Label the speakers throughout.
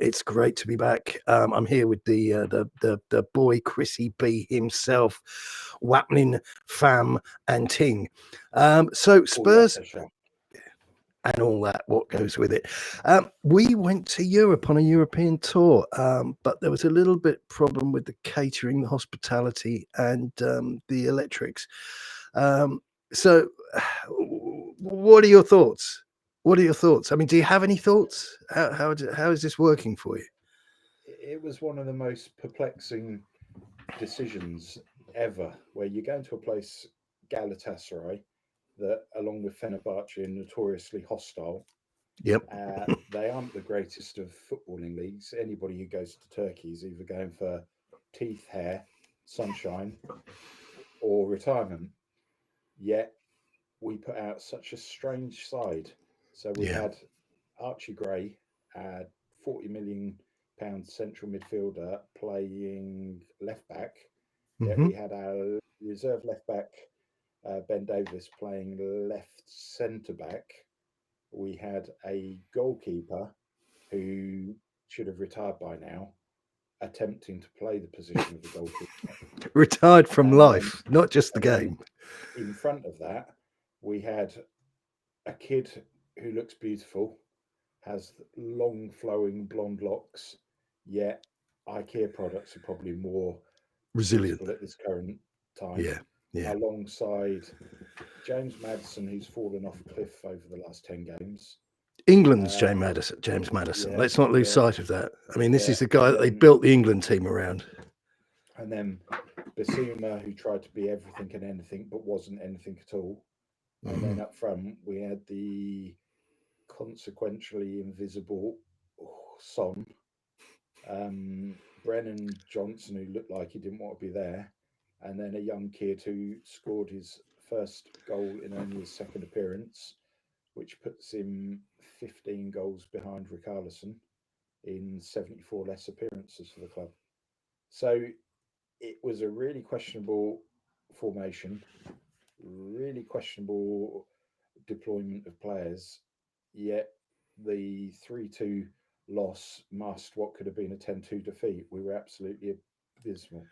Speaker 1: It's great to be back. I'm here with the boy Chrissy B himself, Wapnin, Fam, and Ting. So Spurs and all that, what goes with it. We went to Europe on a European tour, but there was a little bit problem with the catering, the hospitality, and the electrics. So, what are your thoughts? What are your thoughts? I mean, do you have any thoughts? How is this working for you?
Speaker 2: It was one of the most perplexing decisions ever, where you go into a place, Galatasaray, that, along with Fenerbahce, are notoriously hostile.
Speaker 1: Yep.
Speaker 2: They aren't the greatest of footballing leagues. Anybody who goes to Turkey is either going for teeth, hair, sunshine, or retirement. Yet we put out such a strange side. So we had Archie Gray, a £40 million central midfielder, playing left back. Yet we had our reserve left back, Ben Davis, playing left centre back. We had a goalkeeper who should have retired by now, attempting to play the position of the goalkeeper.
Speaker 1: Retired from life, not just the game.
Speaker 2: In front of that, we had a kid who looks beautiful, has long flowing blonde locks, yet IKEA products are probably more
Speaker 1: resilient
Speaker 2: at this current time.
Speaker 1: Yeah.
Speaker 2: Alongside James Maddison, who's fallen off a cliff over the last 10 games.
Speaker 1: England's James Maddison. Let's not lose sight of that. I mean, this is the guy that they built the England team around.
Speaker 2: And then Basuma, who tried to be everything and anything, but wasn't anything at all. And then up front, we had the consequentially invisible Son, Brennan Johnson, who looked like he didn't want to be there, and then a young kid who scored his first goal in only his second appearance, which puts him 15 goals behind Richarlison in 74 less appearances for the club. So it was a really questionable formation, really questionable deployment of players, yet the 3-2 loss masked what could have been a 10-2 defeat. We were absolutely abysmal.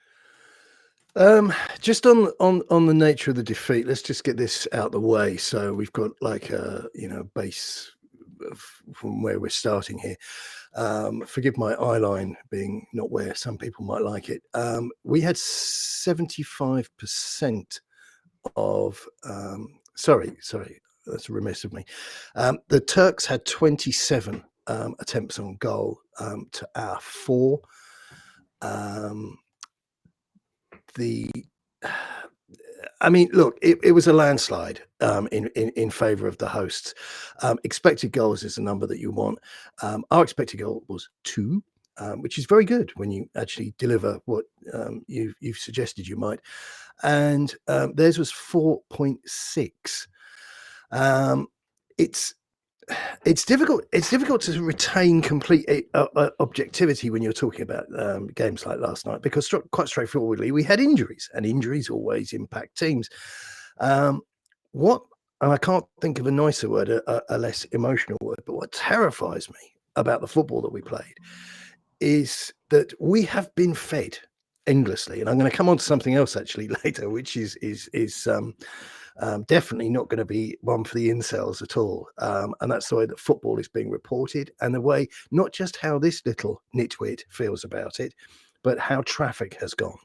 Speaker 1: Just on the nature of the defeat, let's just get this out the way. So we've got like a base from where we're starting here. Forgive my eye line being not where some people might like it. We had 75% of sorry, that's remiss of me. The Turks had 27 attempts on goal to our 4. I mean, look, it was a landslide in favour of the hosts. Expected goals is the number that you want. Our expected goal was 2, which is very good when you actually deliver what you've suggested you might. And theirs was 4.6. It's difficult. It's difficult to retain complete objectivity when you're talking about games like last night, because quite straightforwardly we had injuries, and injuries always impact teams. And I can't think of a nicer word, a less emotional word, but what terrifies me about the football that we played is that we have been fed endlessly. And I'm going to come on to something else actually later, which is definitely not going to be one for the incels at all. And that's the way that football is being reported, and the way, not just how this little nitwit feels about it, but how traffic has gone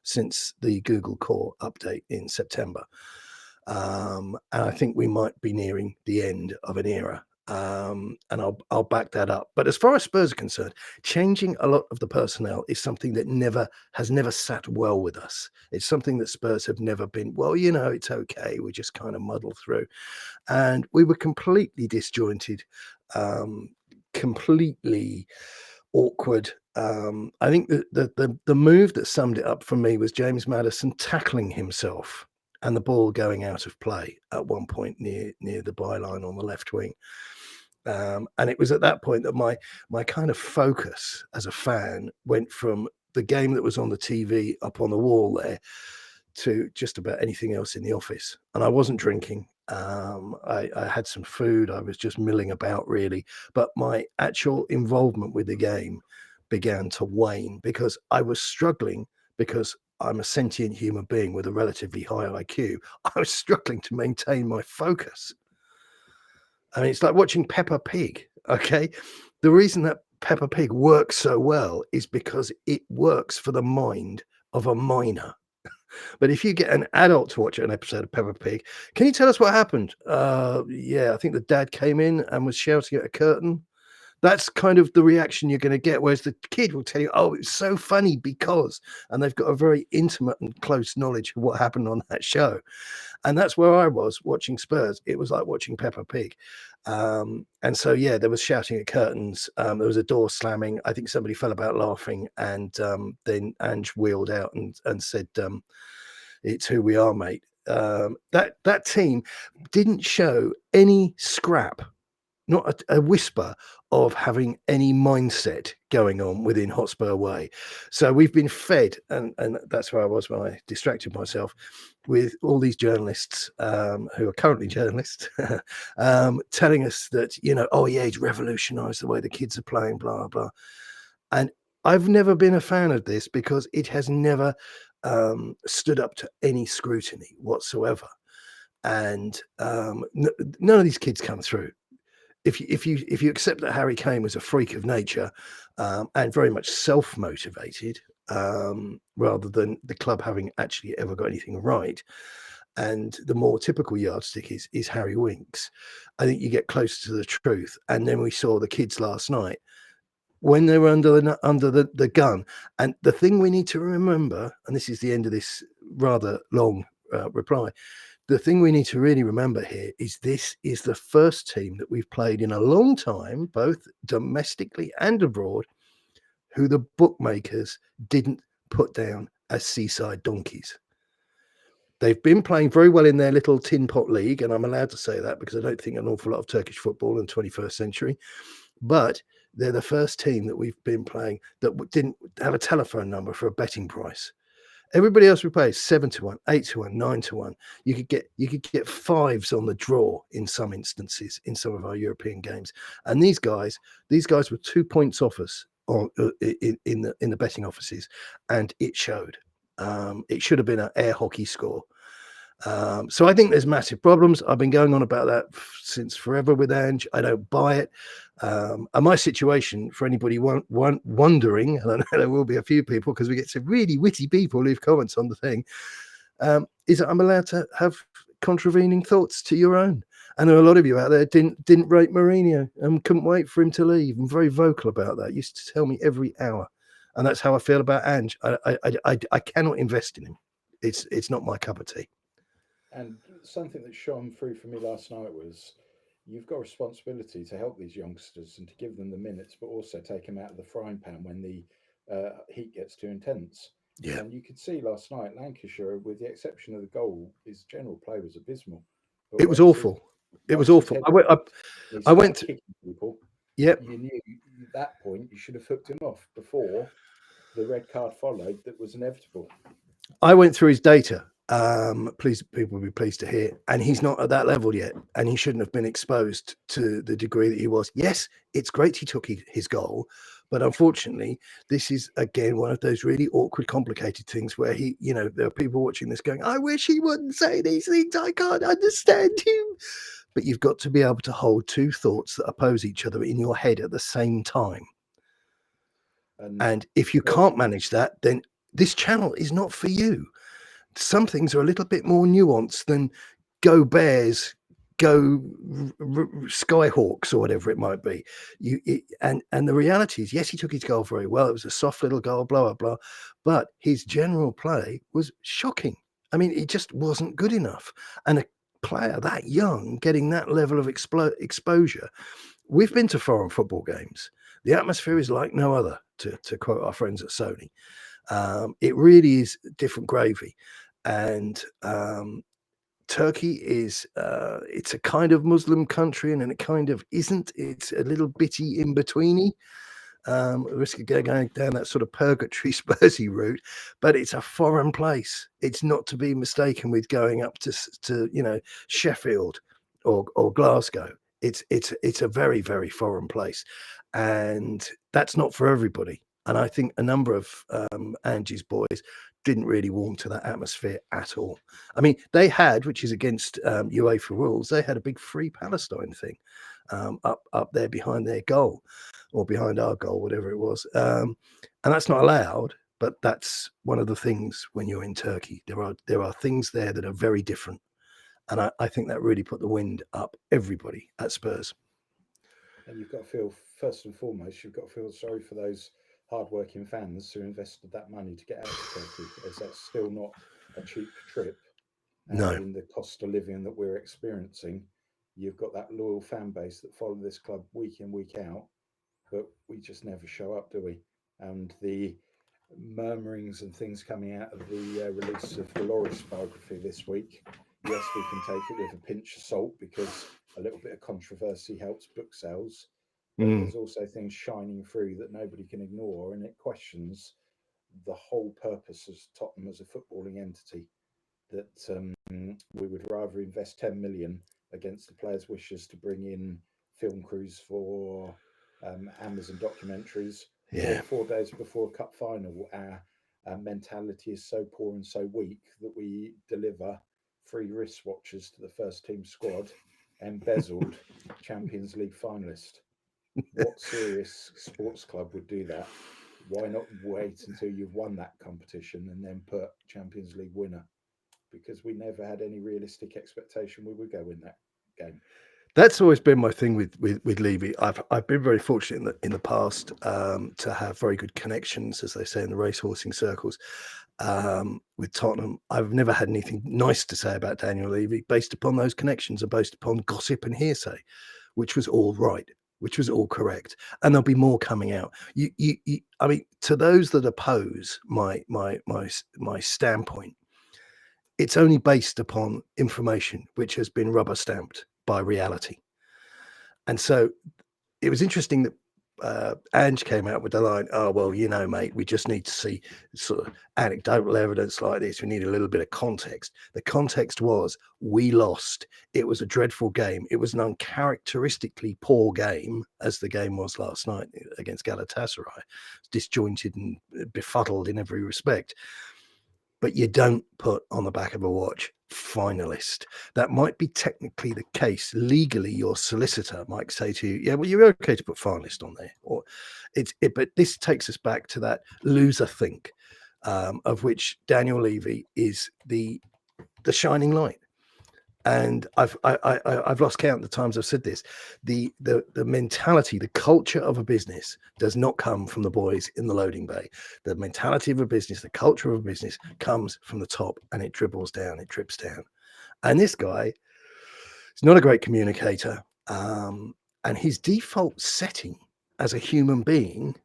Speaker 1: since the Google Core update in September. And I think we might be nearing the end of an era. And I'll back that up. But as far as Spurs are concerned, changing a lot of the personnel is something that has never sat well with us. It's something that Spurs have never been, well, it's okay, we just kind of muddle through. And we were completely disjointed, completely awkward. I think the move that summed it up for me was James Maddison tackling himself and the ball going out of play at one point near the byline on the left wing. And it was at that point that my kind of focus as a fan went from the game that was on the TV up on the wall there to just about anything else in the office. And I wasn't drinking, I had some food. I was just milling about really, but my actual involvement with the game began to wane because I was struggling because I'm a sentient human being with a relatively high IQ. I was struggling to maintain my focus. I mean, it's like watching Peppa Pig. Okay. The reason that Peppa Pig works so well is because it works for the mind of a minor. But if you get an adult to watch an episode of Peppa Pig, can you tell us what happened? Yeah, I think the dad came in and was shouting at a curtain. That's kind of the reaction you're going to get. Whereas the kid will tell you, oh, it's so funny because, and they've got a very intimate and close knowledge of what happened on that show. And that's where I was watching Spurs. It was like watching Peppa Pig. And so, yeah, there was shouting at curtains. There was a door slamming. I think somebody fell about laughing. And then Ange wheeled out and said, it's who we are, mate. That team didn't show any scrap, not a whisper of having any mindset going on within Hotspur way. So we've been fed, and that's where I was when I distracted myself with all these journalists who are currently journalists telling us that, you know, oh yeah, he's revolutionized the way the kids are playing, blah, blah. And I've never been a fan of this because it has never stood up to any scrutiny whatsoever. And none of these kids come through. If you accept that Harry Kane was a freak of nature and very much self-motivated, rather than the club having actually ever got anything right, and the more typical yardstick is Harry Winks, I think you get closer to the truth. And then we saw the kids last night when they were under the gun. And the thing we need to remember, and this is the end of this rather long reply, the thing we need to really remember here is this is the first team that we've played in a long time, both domestically and abroad, who the bookmakers didn't put down as seaside donkeys. They've been playing very well in their little tin pot league, and I'm allowed to say that because I don't think an awful lot of Turkish football in the 21st century, but they're the first team that we've been playing that didn't have a telephone number for a betting price. Everybody else we play is 7-1, 8-1, 9-1. You could get fives on the draw in some instances in some of our European games. And these guys were 2 points off us in the betting offices, and it showed. It should have been an air hockey score. So I think there's massive problems. I've been going on about that since forever with Ange. I don't buy it. And my situation, for anybody wondering, and I know there will be a few people because we get some really witty people leave comments on the thing, is that I'm allowed to have contravening thoughts to your own. I know a lot of you out there didn't rate Mourinho and couldn't wait for him to leave. I'm very vocal about that. Used to tell me every hour, and that's how I feel about Ange. I cannot invest in him. It's not my cup of tea.
Speaker 2: And something that shone through for me last night was you've got a responsibility to help these youngsters and to give them the minutes, but also take them out of the frying pan when the heat gets too intense.
Speaker 1: Yeah.
Speaker 2: And you could see last night, Lancashire, with the exception of the goal, his general play was abysmal.
Speaker 1: It was awful. It was awful. I went to
Speaker 2: kicking people.
Speaker 1: Yep.
Speaker 2: You knew at that point you should have hooked him off before the red card followed. That was inevitable.
Speaker 1: I went through his data. Please, people will be pleased to hear, and he's not at that level yet, and he shouldn't have been exposed to the degree that he was. Yes, it's great he took his goal, but unfortunately, this is again one of those really awkward, complicated things where he, you know, there are people watching this going, "I wish he wouldn't say these things. I can't understand him." But you've got to be able to hold two thoughts that oppose each other in your head at the same time. And if you can't manage that, then this channel is not for you. Some things are a little bit more nuanced than go Bears, go Skyhawks, or whatever it might be. And the reality is, yes, he took his goal very well. It was a soft little goal, blah, blah, blah. But his general play was shocking. I mean, it just wasn't good enough. And a player that young getting that level of exposure. We've been to foreign football games. The atmosphere is like no other, to quote our friends at Sony. It really is different gravy. And Turkey is it's a kind of Muslim country, and then it kind of isn't. It's a little bitty in betweeny. risk of going down that sort of purgatory Spursy route, but it's a foreign place. It's not to be mistaken with going up to Sheffield or Glasgow. It's a very, very foreign place, and that's not for everybody. And I think a number of Angie's boys didn't really warm to that atmosphere at all. I mean, they had, which is against UEFA rules, they had a big Free Palestine thing up there behind their goal, or behind our goal, whatever it was. And that's not allowed, but that's one of the things when you're in Turkey. There are things there that are very different. And I think that really put the wind up everybody at Spurs.
Speaker 2: And you've got to feel, first and foremost, you've got to feel sorry for those hard-working fans who invested that money to get out of Turkey, as that's still not a cheap trip. And
Speaker 1: No.
Speaker 2: in the cost of living that we're experiencing, you've got that loyal fan base that follow this club week in, week out, but we just never show up, do we? And the murmurings and things coming out of the release of the Loris biography this week, yes, we can take it with a pinch of salt because a little bit of controversy helps book sales. But there's also things shining through that nobody can ignore, and it questions the whole purpose of Tottenham as a footballing entity. That we would rather invest 10 million against the players' wishes to bring in film crews for Amazon documentaries,
Speaker 1: Yeah.
Speaker 2: or 4 days before a cup final. Our mentality is so poor and so weak that we deliver free wristwatches to the first team squad, embezzled Champions League finalist. What serious sports club would do that? Why not wait until you've won that competition and then put Champions League winner? Because we never had any realistic expectation we would go win that game.
Speaker 1: That's always been my thing with Levy. I've been very fortunate in the past to have very good connections, as they say in the racehorsing circles, with Tottenham. I've never had anything nice to say about Daniel Levy based upon those connections and based upon gossip and hearsay, which was all right, which was all correct, and there'll be more coming out. I mean, to those that oppose my standpoint, it's only based upon information which has been rubber stamped by reality. And so it was interesting that Ange came out with the line, "Oh, well, mate, we just need to see sort of anecdotal evidence like this. We need a little bit of context." The context was we lost. It was a dreadful game. It was an uncharacteristically poor game, as the game was last night against Galatasaray, disjointed and befuddled in every respect. But you don't put on the back of a watch finalist. That might be technically the case. Legally, your solicitor might say to you, "Yeah, well, you're okay to put finalist on there." Or but this takes us back to that loser think, of which Daniel Levy is the shining light. And I've lost count of the times I've said this. The mentality, the culture of a business does not come from the boys in the loading bay. The mentality of a business, the culture of a business comes from the top, and it dribbles down, it drips down. And this guy is not a great communicator. And his default setting as a human being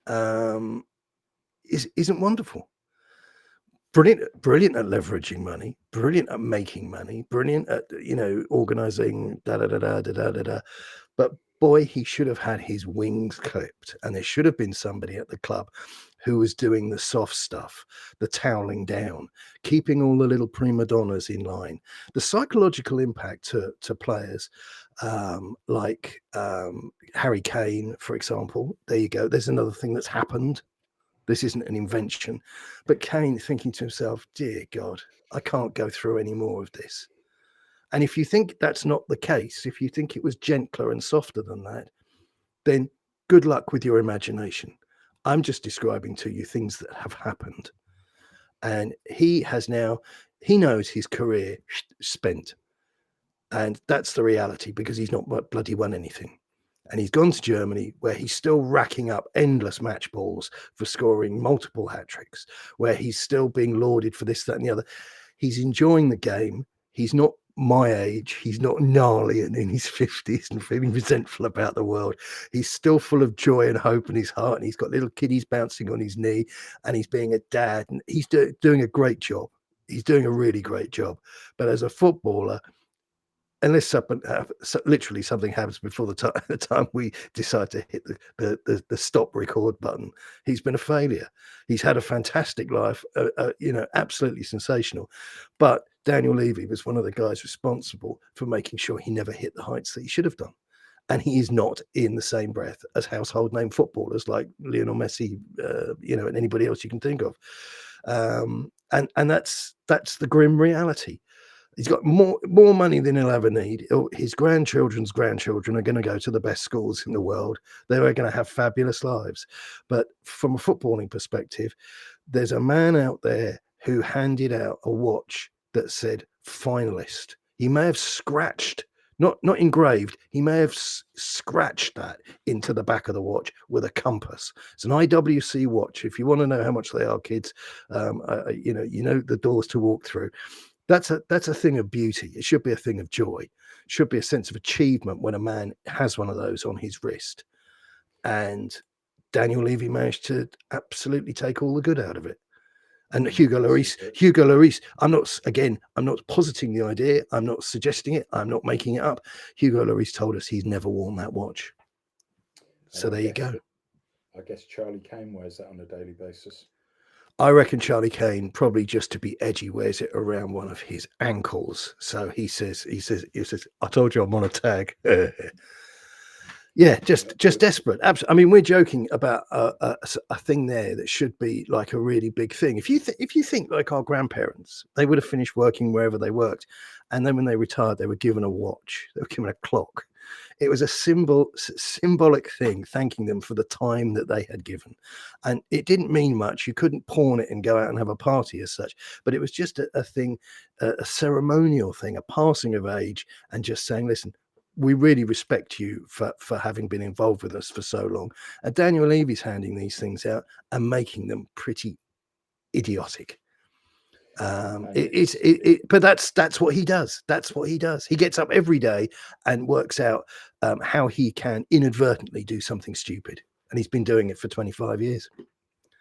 Speaker 1: isn't wonderful. Brilliant at leveraging money, brilliant at making money, brilliant at organizing da. But boy, he should have had his wings clipped, and there should have been somebody at the club who was doing the soft stuff, the toweling down, keeping all the little prima donnas in line. The psychological impact to players like Harry Kane, for example. There you go. There's another thing that's happened. This isn't an invention. But Kane thinking to himself, "Dear God, I can't go through any more of this." And if you think that's not the case, if you think it was gentler and softer than that, then good luck with your imagination. I'm just describing to you things that have happened. And he knows his career spent. And that's the reality, because he's not bloody won anything. And he's gone to Germany, where he's still racking up endless match balls for scoring multiple hat tricks, where he's still being lauded for this, that, and the other. He's enjoying the game. He's not my age. He's not gnarly and in his 50s and feeling resentful about the world. He's still full of joy and hope in his heart. And he's got little kiddies bouncing on his knee, and he's being a dad. And he's doing a great job. He's doing a really great job. But as a footballer, unless literally something happens before the time we decide to hit the stop record button, he's been a failure. He's had a fantastic life, absolutely sensational. But Daniel Levy was one of the guys responsible for making sure he never hit the heights that he should have done. And he is not in the same breath as household name footballers like Lionel Messi, and anybody else you can think of. And that's the grim reality. He's got more money than he'll ever need. His grandchildren's grandchildren are going to go to the best schools in the world. They are going to have fabulous lives. But from a footballing perspective, there's a man out there who handed out a watch that said finalist. He may have scratched, not engraved, he may have scratched that into the back of the watch with a compass. It's an IWC watch. If you want to know how much they are, kids, the doors to walk through. That's a thing of beauty. It should be a thing of joy. It should be a sense of achievement when a man has one of those on his wrist. And Daniel Levy managed to absolutely take all the good out of it. And Hugo Lloris, I'm not positing the idea. I'm not suggesting it. I'm not making it up. Hugo Lloris told us he's never worn that watch. So there you go.
Speaker 2: I guess Charlie Kane wears that on a daily basis.
Speaker 1: I reckon Charlie Kane, probably just to be edgy, wears it around one of his ankles. So he says, I told you I'm on a tag. Yeah, just desperate. Absolutely. I mean, we're joking about a thing there that should be like a really big thing. If you think like our grandparents, they would have finished working wherever they worked, and then when they retired, they were given a watch, they were given a clock. It was a symbolic thing, thanking them for the time that they had given. And it didn't mean much. You couldn't pawn it and go out and have a party as such. But it was just a thing, a ceremonial thing, a passing of age, and just saying, listen, we really respect you for having been involved with us for so long. And Daniel Levy's handing these things out and making them pretty idiotic. But that's what he does. That's what he does. He gets up every day and works out how he can inadvertently do something stupid, and he's been doing it for 25 years.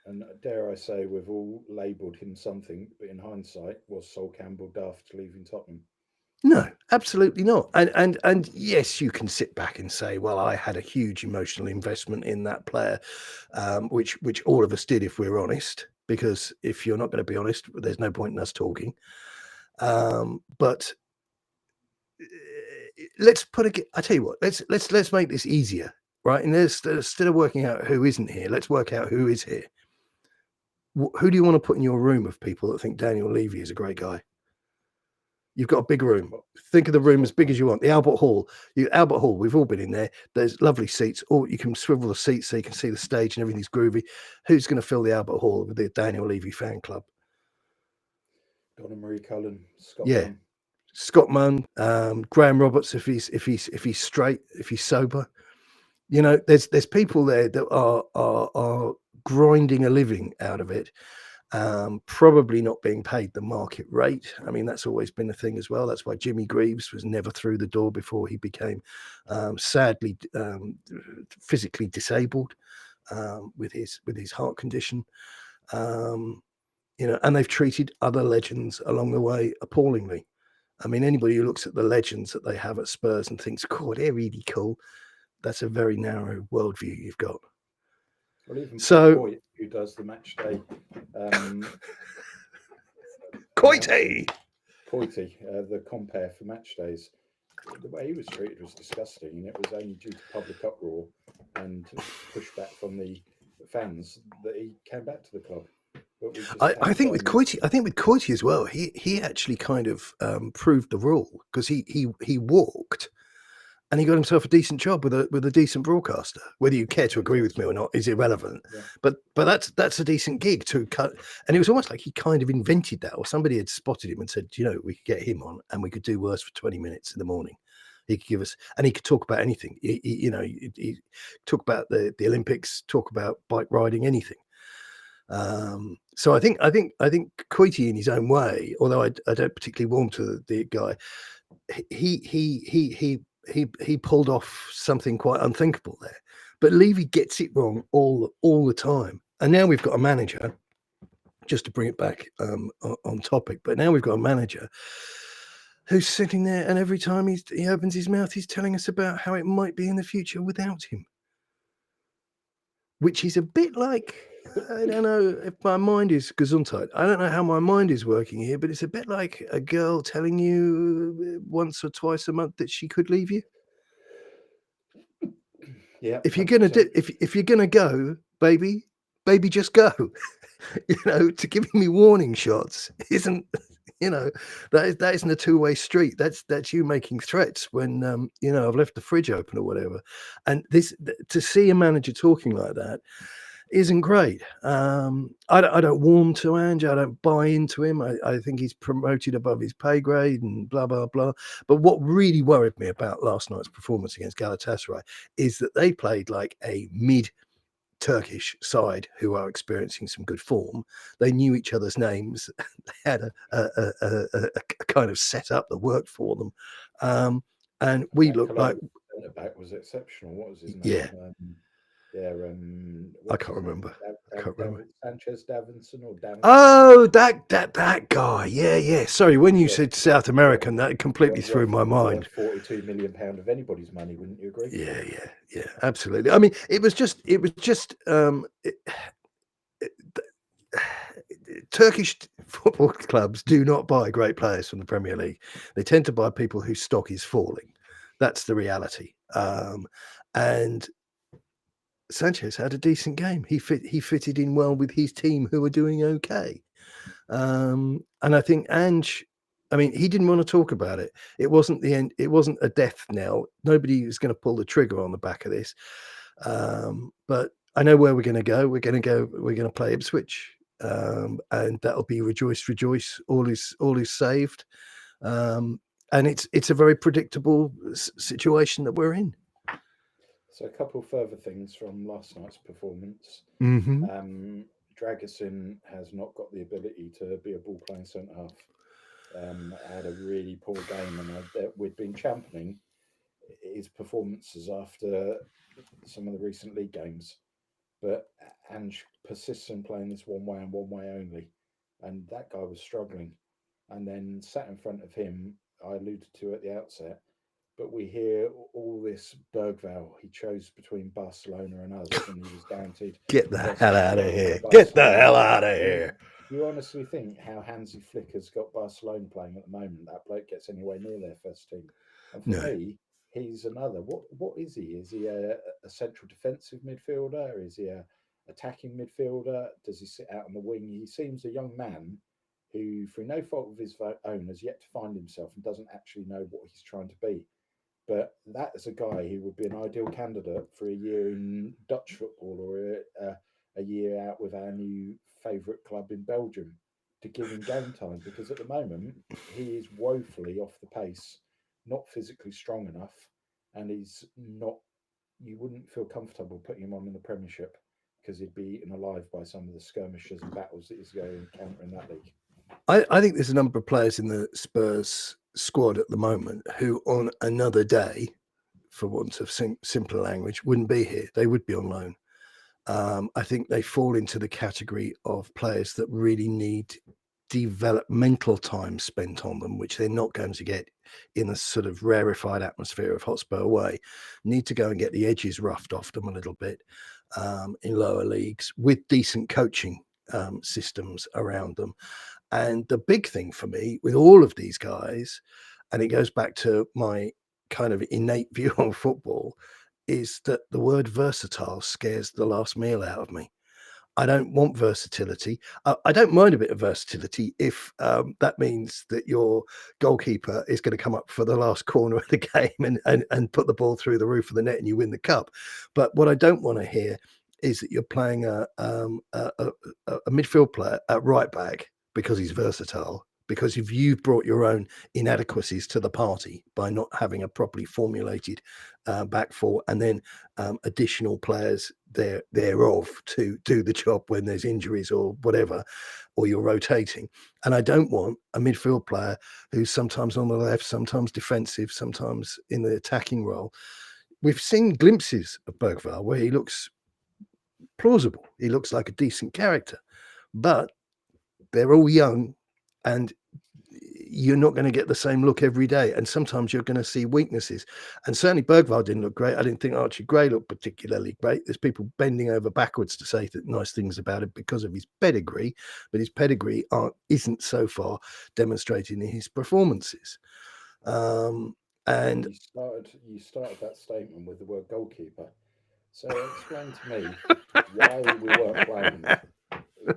Speaker 2: And dare I say, we've all labelled him something, but in hindsight, was Sol Campbell daft leaving Tottenham?
Speaker 1: No, absolutely not. And yes, you can sit back and say, well, I had a huge emotional investment in that player, which all of us did, if we're honest. Because if you're not going to be honest, there's no point in us talking. But let's I tell you what, let's make this easier, right? And instead of working out who isn't here, let's work out who is here. Who do you want to put in your room of people that think Daniel Levy is a great guy? You've got a big room. Think of the room as big as you want. The Albert Hall. Albert Hall, we've all been in there. There's lovely seats. Or you can swivel the seats so you can see the stage and everything's groovy. Who's going to fill the Albert Hall with the Daniel Levy fan club?
Speaker 2: Donna Marie Cullen, Scott
Speaker 1: Munn. Scott Munn, Graham Roberts, if he's straight, if he's sober. You know, there's people there that are grinding a living out of it. Probably not being paid the market rate. I mean, that's always been a thing as well. That's why Jimmy Greaves was never through the door before he became sadly physically disabled with his heart condition. And they've treated other legends along the way appallingly. I mean, anybody who looks at the legends that they have at Spurs and thinks, "Cool, they're really cool," that's a very narrow worldview you've got.
Speaker 2: Well, even Coit, who does the match day,
Speaker 1: Coity,
Speaker 2: the compare for match days, the way he was treated was disgusting, and it was only due to public uproar and pushback from the fans that he came back to the club.
Speaker 1: I think with Coity as well, he actually kind of proved the rule, because he walked. And he got himself a decent job with a decent broadcaster. Whether you care to agree with me or not is irrelevant. Yeah. But that's a decent gig to cut. And it was almost like he kind of invented that, or somebody had spotted him and said, we could get him on and we could do worse for 20 minutes in the morning. He could give us, and he could talk about anything. He talk about the Olympics, talk about bike riding, anything. So I think Coity, in his own way, although I don't particularly warm to the guy, he pulled off something quite unthinkable there. But Levy gets it wrong all the time. And now we've got a manager, just to bring it back on topic, but now we've got a manager who's sitting there, and every time he opens his mouth, he's telling us about how it might be in the future without him. Which is a bit like, I don't know if my mind is Gesundheit. I don't know how my mind is working here, but it's a bit like a girl telling you once or twice a month that she could leave you.
Speaker 2: Yeah.
Speaker 1: If you're gonna if you're gonna go, baby, just go. To giving me warning shots isn't, that isn't a two-way street. That's you making threats when I've left the fridge open or whatever. And to see a manager talking like that isn't great. I don't warm to Ange. I don't buy into him. I think he's promoted above his pay grade and blah, blah, blah. But what really worried me about last night's performance against Galatasaray is that they played like a mid-Turkish side who are experiencing some good form. They knew each other's names. They had a kind of setup that worked for them. And we looked like...
Speaker 2: Back was exceptional. What was his name?
Speaker 1: Yeah. I
Speaker 2: Can't
Speaker 1: remember.
Speaker 2: Sanchez Davinson or Davinson?
Speaker 1: Oh, that guy. Yeah. Sorry, when you said South American, that completely threw my mind.
Speaker 2: £42 million of anybody's money, wouldn't you agree?
Speaker 1: Yeah, absolutely. I mean, it was just Turkish football clubs do not buy great players from the Premier League. They tend to buy people whose stock is falling. That's the reality. And Sanchez had a decent game. He fitted in well with his team, who were doing okay. And I think Ange, I mean, he didn't want to talk about it. It wasn't the end. It wasn't a death knell. Nobody was going to pull the trigger on the back of this. But I know where we're going to go. We're going to play Ipswich, and that'll be rejoice. All is saved. And it's a very predictable situation that we're in.
Speaker 2: So a couple further things from last night's performance.
Speaker 1: Mm-hmm.
Speaker 2: Dragusin has not got the ability to be a ball-playing centre-half. Had a really poor game, and we'd been championing his performances after some of the recent league games. But Ange persists in playing this one way and one way only, and that guy was struggling. And then sat in front of him, I alluded to at the outset, but we hear all this Bergvall. He chose between Barcelona and us, and he was guaranteed.
Speaker 1: Get the hell out of here! Get the hell out of here!
Speaker 2: You honestly think how Hansi Flicker's got Barcelona playing at the moment? That bloke gets anywhere near their first team, and for me, he's another. What is he? Is he a central defensive midfielder? Is he a attacking midfielder? Does he sit out on the wing? He seems a young man who, through no fault of his own, has yet to find himself and doesn't actually know what he's trying to be. But that is a guy who would be an ideal candidate for a year in Dutch football or a year out with our new favourite club in Belgium to give him game time, because at the moment he is woefully off the pace, not physically strong enough, and he's not. You wouldn't feel comfortable putting him on in the Premiership because he'd be eaten alive by some of the skirmishes and battles that he's going to encounter in that league.
Speaker 1: I think there's a number of players in the Spurs squad at the moment who, on another day, for want of simpler language, wouldn't be here. They would be on loan. I think they fall into the category of players that really need developmental time spent on them, which they're not going to get in a sort of rarefied atmosphere of Hotspur away. Need to go and get the edges roughed off them a little bit in lower leagues with decent coaching systems around them. And the big thing for me with all of these guys, and it goes back to my kind of innate view on football, is that the word versatile scares the last meal out of me. I don't want versatility. I don't mind a bit of versatility if that means that your goalkeeper is going to come up for the last corner of the game and put the ball through the roof of the net and you win the cup. But what I don't want to hear is that you're playing a midfield player at right back because he's versatile, because if you've brought your own inadequacies to the party by not having a properly formulated back four and then additional players thereof to do the job when there's injuries or whatever, or you're rotating. And I don't want a midfield player who's sometimes on the left, sometimes defensive, sometimes in the attacking role. We've seen glimpses of Bergvall where he looks plausible. He looks like a decent character, but they're all young, and you're not going to get the same look every day. And sometimes you're going to see weaknesses. And certainly Bergvall didn't look great. I didn't think Archie Gray looked particularly great. There's people bending over backwards to say nice things about him because of his pedigree, but his pedigree isn't so far demonstrated in his performances. And
Speaker 2: you started that statement with the word goalkeeper. So explain to me why we weren't playing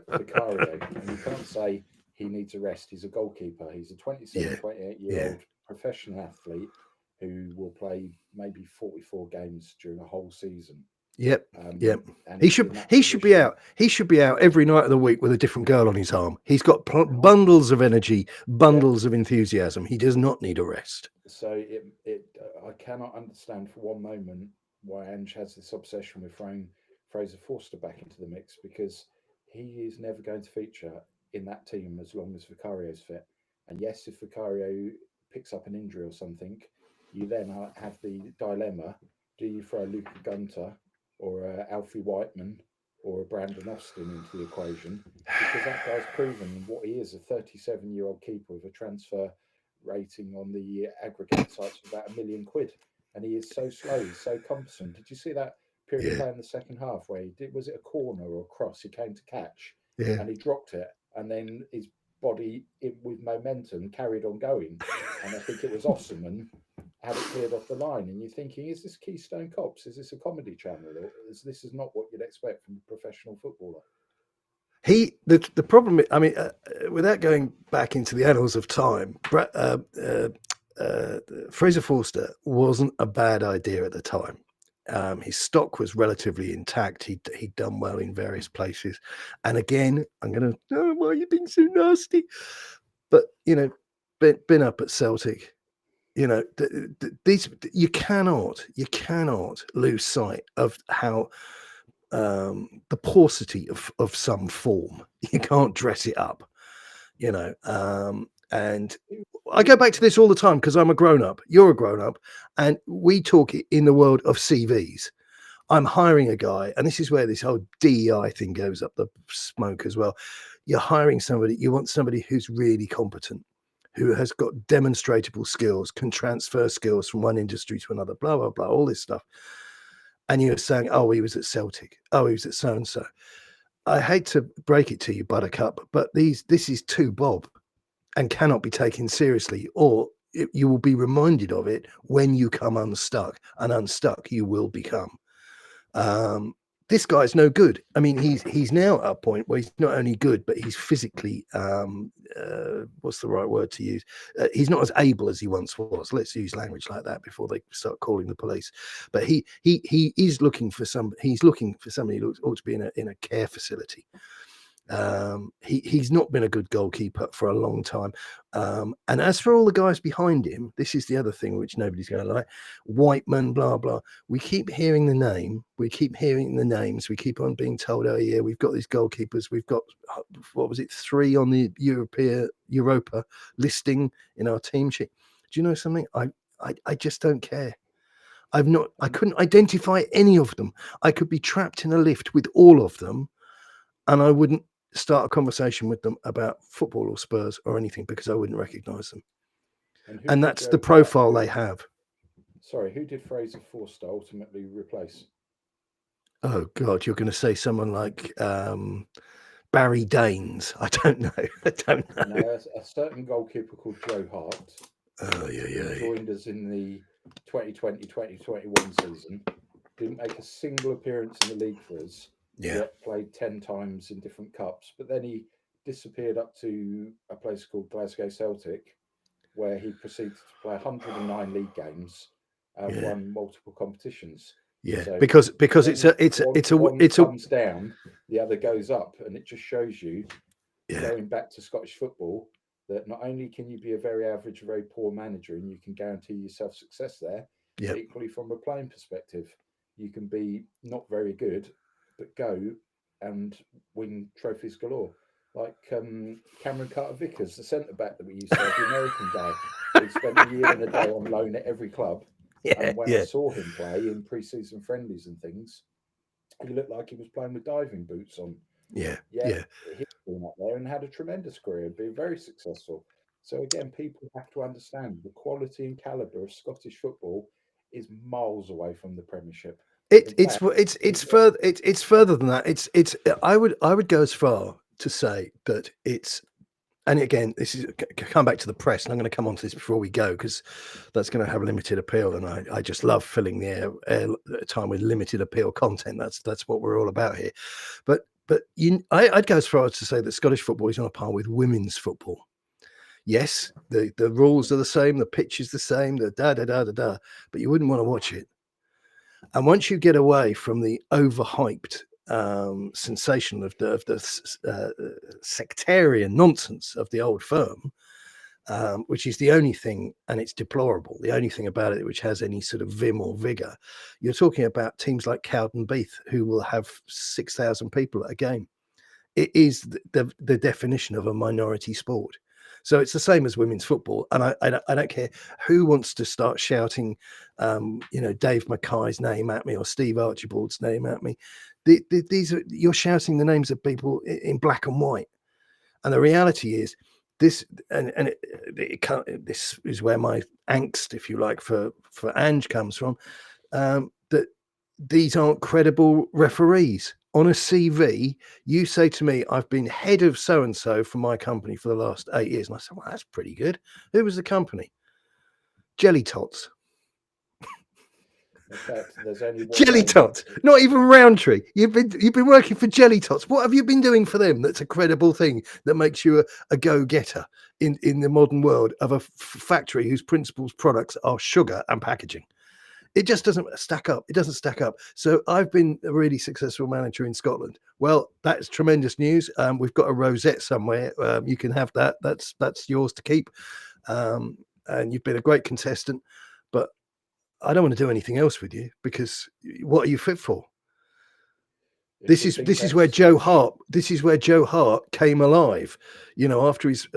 Speaker 2: Vicario. And you can't say he needs a rest. He's a goalkeeper. He's a 27,
Speaker 1: yeah,
Speaker 2: 28-year-old professional athlete who will play maybe 44 games during a whole season.
Speaker 1: Yep.
Speaker 2: And
Speaker 1: He should be out. He should be out every night of the week with a different girl on his arm. He's got bundles of energy, bundles of enthusiasm. He does not need a rest.
Speaker 2: So I cannot understand for one moment why Ange has this obsession with throwing Fraser Forster back into the mix, because he is never going to feature in that team as long as Vicario's fit. And yes, if Vicario picks up an injury or something, you then have the dilemma: do you throw Luca Gunter or Alfie Whiteman or a Brandon Austin into the equation? Because that guy's proven what he is, a 37-year-old keeper with a transfer rating on the aggregate sites of about £1 million. And he is so slow, he's so competent. Did you see that period of play in the second half where he did, was it a corner or a cross he came to catch and he dropped it, and then his body with momentum carried on going, and I think it was Osserman had it cleared off the line, and you're thinking, is this Keystone Cops? Is this a comedy channel? Or this is not what you'd expect from a professional footballer.
Speaker 1: The problem, I mean, without going back into the annals of time, Fraser Forster wasn't a bad idea at the time. His stock was relatively intact. He'd done well in various places. And again, I'm going to, oh, why are you being so nasty? But, been up at Celtic, these, you cannot lose sight of how the paucity of some form. You can't dress it up, and I go back to this all the time because I'm a grown-up, you're a grown-up, and we talk in the world of CVs. I'm hiring a guy, and this is where this whole DEI thing goes up the smoke as well. You're hiring somebody, you want somebody who's really competent, who has got demonstrable skills, can transfer skills from one industry to another, blah, blah, blah, all this stuff. And you're saying, oh, he was at Celtic. Oh, he was at so-and-so. I hate to break it to you, Buttercup, but this is too Bob and cannot be taken seriously, or you will be reminded of it when you come unstuck, and unstuck you will become. This guy's no good. I mean, he's now at a point where he's not only good, but he's physically, what's the right word to use? He's not as able as he once was. Let's use language like that before they start calling the police. But he is looking for he's looking for somebody who ought to be in a care facility. He's not been a good goalkeeper for a long time. And as for all the guys behind him, this is the other thing which nobody's going to like. Whiteman, blah, blah. We keep hearing the name. We keep hearing the names. We keep on being told, oh, yeah, we've got these goalkeepers. We've got, 3 on the Europa listing in our team sheet. Do you know something? I just don't care. I couldn't identify any of them. I could be trapped in a lift with all of them, and I wouldn't start a conversation with them about football or Spurs or anything because I wouldn't recognise them. And that's the profile they have.
Speaker 2: Sorry, who did Fraser Forster ultimately replace?
Speaker 1: Oh, God, you're going to say someone like Barry Daines. I don't know.
Speaker 2: No, a certain goalkeeper called Joe Hart.
Speaker 1: Oh, yeah.
Speaker 2: Joined us in the 2020-2021 season. Didn't make a single appearance in the league for us.
Speaker 1: Yeah.
Speaker 2: Yet played 10 times in different cups. But then he disappeared up to a place called Glasgow Celtic, where he proceeded to play 109 league games and won multiple competitions.
Speaker 1: Yeah,
Speaker 2: so
Speaker 1: because it's
Speaker 2: one comes down, the other goes up, and it just shows you, going back to Scottish football, that not only can you be a very average, very poor manager, and you can guarantee yourself success there, but equally from a playing perspective, you can be not very good, but go and win trophies galore. Like Cameron Carter-Vickers, the centre-back that we used to have, the American guy, who spent a year and a day on loan at every club. And when I saw him play in pre-season friendlies and things, he looked like he was playing with diving boots on.
Speaker 1: Yeah.
Speaker 2: He's been up there and had a tremendous career, been very successful. So again, people have to understand the quality and calibre of Scottish football is miles away from the Premiership. In fact,
Speaker 1: It's further than that. It's I would go as far to say that it's, and again, this is come back to the press, and I'm going to come on to this before we go, because that's going to have limited appeal, and I just love filling the air time with limited appeal content. That's what we're all about here. But I'd go as far as to say that Scottish football is on a par with women's football. Yes, the rules are the same, the pitch is the same, the da, but you wouldn't want to watch it. And once you get away from the overhyped sensation of the sectarian nonsense of the old firm, which is the only thing, and it's deplorable, the only thing about it which has any sort of vim or vigor, you're talking about teams like Cowdenbeath, who will have 6,000 people at a game. It is the definition of a minority sport. So it's the same as women's football, and I don't care who wants to start shouting, Dave Mackay's name at me or Steve Archibald's name at me. These are, you're shouting the names of people in black and white, and the reality is this, and this is where my angst, if you like, for Ange comes from, that these aren't credible referees. On a CV, you say to me, I've been head of so-and-so for my company for the last 8 years. And I said, well, that's pretty good. Who was the company? Jelly Tots.
Speaker 2: in fact, there's only one
Speaker 1: Jelly Tots, not even Roundtree. You've been working for Jelly Tots. What have you been doing for them that's a credible thing that makes you a go-getter in the modern world of a factory whose principal products are sugar and packaging? It just doesn't stack up. It doesn't stack up. So I've been a really successful manager in Scotland. Well, that's tremendous news. We've got a rosette somewhere. You can have that. That's yours to keep. And you've been a great contestant. But I don't want to do anything else with you, because what are you fit for? This is where Joe Hart came alive, after his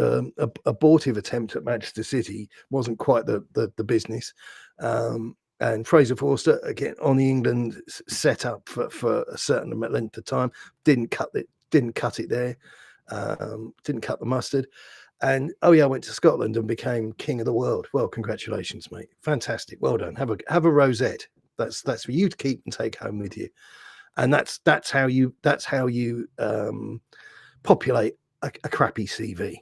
Speaker 1: abortive attempt at Manchester City wasn't quite the business. And Fraser Forster, again, on the England set up for a certain length of time, didn't cut it there, didn't cut the mustard. And I went to Scotland and became king of the world. Well, congratulations, mate. Fantastic. Well done. Have a rosette. That's for you to keep and take home with you. And that's how you populate a crappy CV.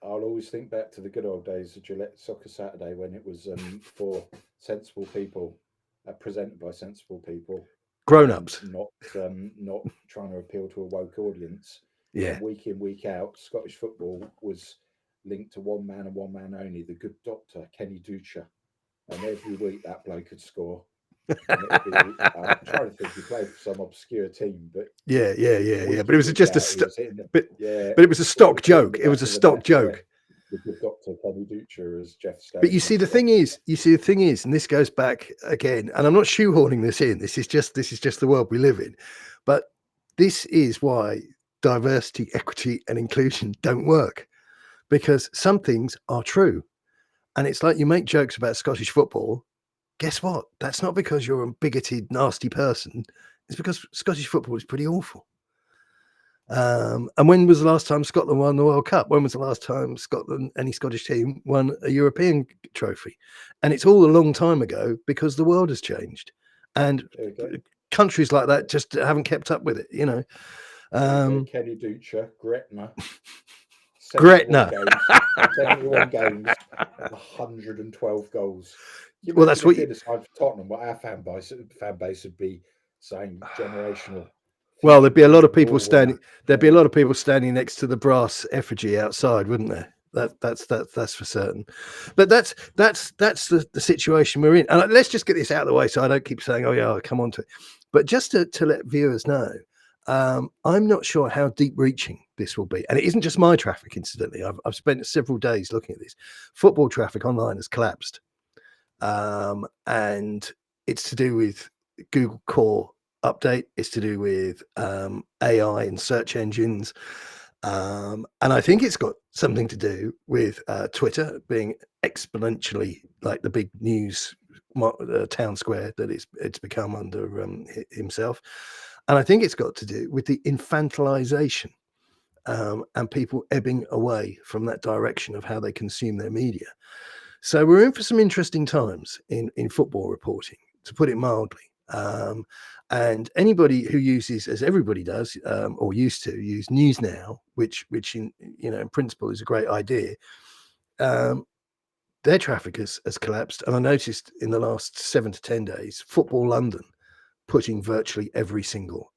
Speaker 2: I'll always think back to the good old days of Gillette Soccer Saturday, when it was for sensible people, presented by sensible people,
Speaker 1: grown-ups,
Speaker 2: not trying to appeal to a woke audience.
Speaker 1: Yeah.
Speaker 2: And week in, week out, Scottish football was linked to one man and one man only, the good doctor, Kenny Ducha. And every week that bloke could score. I'm trying to think, he played for some obscure team, but
Speaker 1: yeah. But it was just but it was a stock joke. It was a stock joke.
Speaker 2: The good doctor, Kenny Ducha, as Jeff Stone.
Speaker 1: But you see, the thing is, and this goes back again, and I'm not shoehorning this in. This is just the world we live in. But this is why diversity, equity, and inclusion don't work, because some things are true, and it's like you make jokes about Scottish football. Guess what? That's not because you're a bigoted, nasty person. It's because Scottish football is pretty awful. And when was the last time Scotland won the World Cup? When was the last time any Scottish team, won a European trophy? And it's all a long time ago, because the world has changed. And countries like that just haven't kept up with it,
Speaker 2: Kenny Ducha, Gretna. 71 games, 112 goals.
Speaker 1: Well, that's what you
Speaker 2: decide for Tottenham. What our fan base would be saying, generational.
Speaker 1: Well, there'd be a lot of people standing. There'd be a lot of people standing next to the brass effigy outside, wouldn't there? That's for certain. But that's the situation we're in. And let's just get this out of the way, so I don't keep saying, "Oh yeah, I'll come on to it." But just to let viewers know, I'm not sure how deep-reaching this will be, and it isn't just my traffic. Incidentally, I've spent several days looking at this. Football traffic online has collapsed. And it's to do with Google Core update. It's to do with AI and search engines. And I think it's got something to do with Twitter being exponentially like the big news town square that it's become under himself. And I think it's got to do with the infantilization and people ebbing away from that direction of how they consume their media. So we're in for some interesting times in football reporting, to put it mildly. And anybody who uses, as everybody does, or used to use News Now, which in principle is a great idea, their traffic has collapsed. And I noticed in the last 7 to 10 days, Football London putting virtually every single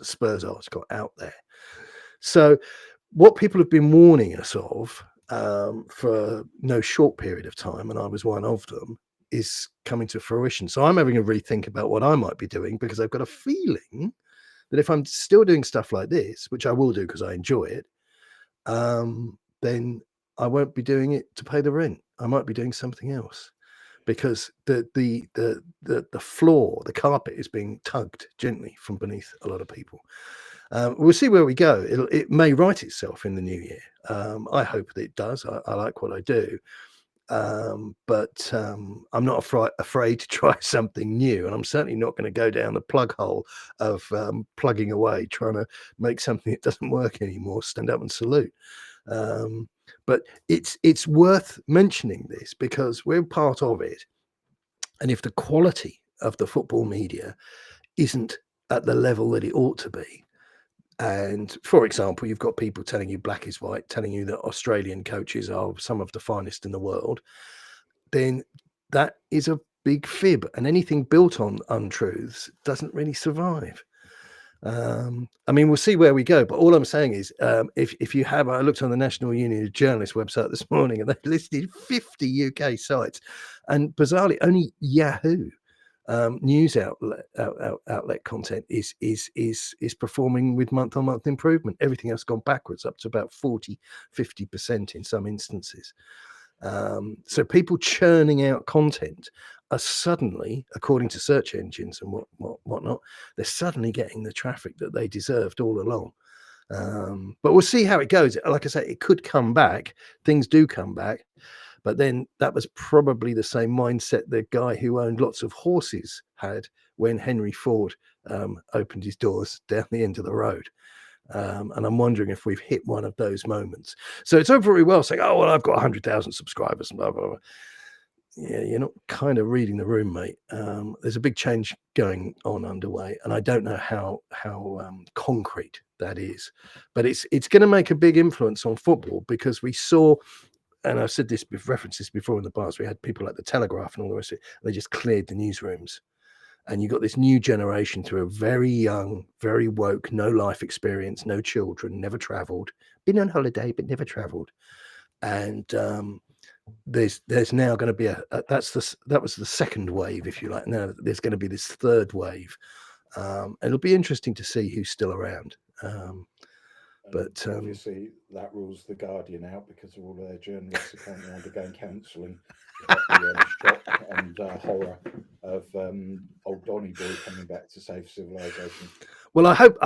Speaker 1: Spurs article out there. So what people have been warning us of for no short period of time, and I was one of them, is coming to fruition. So I'm having a rethink about what I might be doing, because I've got a feeling that if I'm still doing stuff like this, which I will do because I enjoy it, then I won't be doing it to pay the rent. I might be doing something else, because the floor, the carpet is being tugged gently from beneath a lot of people. We'll see where we go. It may right itself in the new year. I hope that it does. I like what I do. But I'm not afraid to try something new, and I'm certainly not going to go down the plug hole of plugging away, trying to make something that doesn't work anymore, stand up and salute. But it's worth mentioning this because we're part of it. And if the quality of the football media isn't at the level that it ought to be, and for example, you've got people telling you black is white, telling you that Australian coaches are some of the finest in the world, then that is a big fib, and anything built on untruths doesn't really survive. I mean, we'll see where we go, but all I'm saying is, if you have, I looked on the National Union of Journalists website this morning, and they listed 50 UK sites, and bizarrely only Yahoo news outlet content is performing with month-on-month improvement. Everything else gone backwards, up to about 40-50% in some instances. So people churning out content are suddenly, according to search engines and whatnot, they're suddenly getting the traffic that they deserved all along. But we'll see how it goes. Like I say, it could come back. Things do come back. But then that was probably the same mindset the guy who owned lots of horses had when Henry Ford opened his doors down the end of the road. And I'm wondering if we've hit one of those moments. So it's all very well saying, oh, well, I've got 100,000 subscribers and blah, blah, blah. Yeah, you're not kind of reading the room, mate. There's a big change going on underway, and I don't know how concrete that is. But it's going to make a big influence on football, because we saw, and I've said this with references before in the past, we had people like the Telegraph and all the rest of it, they just cleared the newsrooms. And you got this new generation through a very young, very woke, no life experience, no children, never traveled, been on holiday, but never traveled. And there's now going to be that was the second wave, if you like. Now there's going to be this third wave. It'll be interesting to see who's still around. But
Speaker 2: obviously that rules the Guardian out, because all their journalists are currently undergoing counselling about the shock and horror of old Donny Boy coming back to save civilization.
Speaker 1: Well, I hope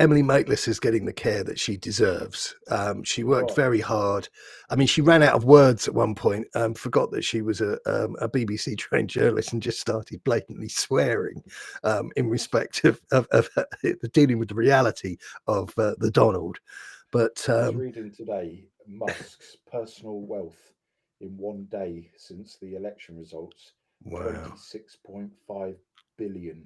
Speaker 1: Emily Maitlis is getting the care that she deserves. She worked very hard. I mean, she ran out of words at one point, forgot that she was a BBC trained journalist, and just started blatantly swearing in respect of dealing with the reality of the Donald. But
Speaker 2: I was reading today Musk's personal wealth in one day since the election results.
Speaker 1: Wow.
Speaker 2: $26.5 billion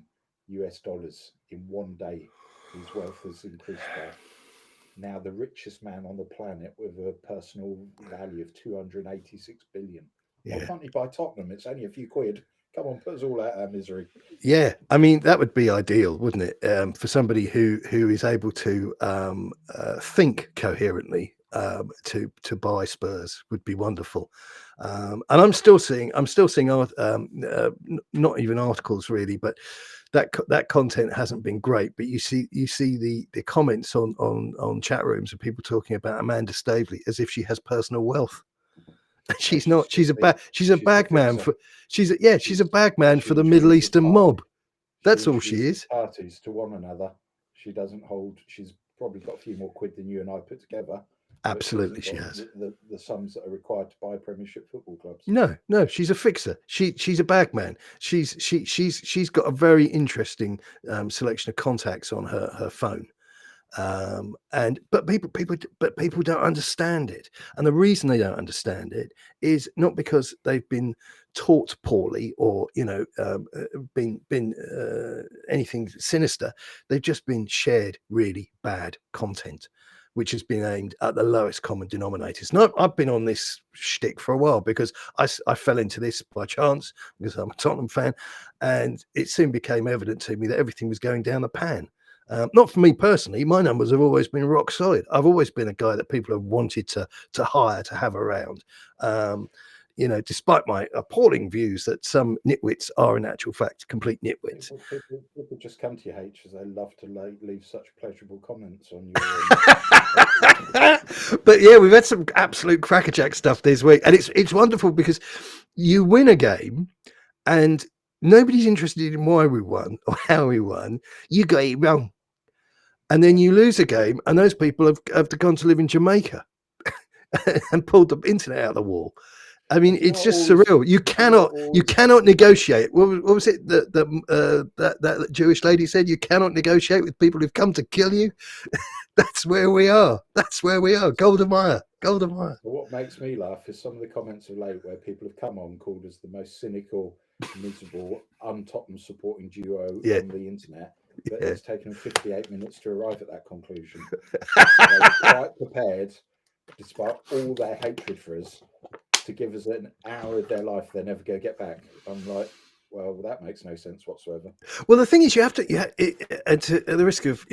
Speaker 2: US dollars in one day. His wealth has increased by. Now the richest man on the planet, with a personal value of 286 billion. Why can't he buy Tottenham? It's only a few quid. Come on, put us all out of our misery.
Speaker 1: Yeah, I mean, that would be ideal, wouldn't it? For somebody who is able to think coherently, to buy Spurs would be wonderful. And I'm still seeing not even articles really, but that content hasn't been great. But you see the comments on chat rooms of people talking about Amanda Staveley as if she has personal wealth. She's not. She's a bagman for. She's a bagman for the Middle Eastern mob. That's all she is.
Speaker 2: Parties to one another. She doesn't hold. She's probably got a few more quid than you and I put together.
Speaker 1: Absolutely, she has
Speaker 2: the sums that are required to buy Premiership football clubs.
Speaker 1: No, she's a fixer. She's a bagman. She's got a very interesting selection of contacts on her phone. But people don't understand it, and the reason they don't understand it is not because they've been taught poorly or been anything sinister. They've just been shared really bad content, which has been aimed at the lowest common denominators. And I've been on this shtick for a while because I fell into this by chance because I'm a Tottenham fan, and it soon became evident to me that everything was going down the pan. Not for me personally. My numbers have always been rock solid. I've always been a guy that people have wanted to hire, to have around. Despite my appalling views that some nitwits are in actual fact complete nitwits.
Speaker 2: People just come to you, H, as they love to leave such pleasurable comments on your.
Speaker 1: But yeah, we've had some absolute crackerjack stuff this week, and it's wonderful because you win a game and nobody's interested in why we won or how we won. You got it wrong. And then you lose a game, and those people have gone to live in Jamaica and pulled the internet out of the wall. I mean, it's just surreal. You cannot negotiate. What was it that Jewish lady said? You cannot negotiate with people who've come to kill you. That's where we are. That's where we are. Golden Mile.
Speaker 2: But what makes me laugh is some of the comments of late where people have come on called us the most cynical, miserable, un-Tottenham supporting duo on the internet. But it's taken 58 minutes to arrive at that conclusion. They were quite prepared, despite all their hatred for us, to give us an hour of their life they're never going to get back. I'm like, well, that makes no sense whatsoever.
Speaker 1: Well, the thing is, you have to, at the risk of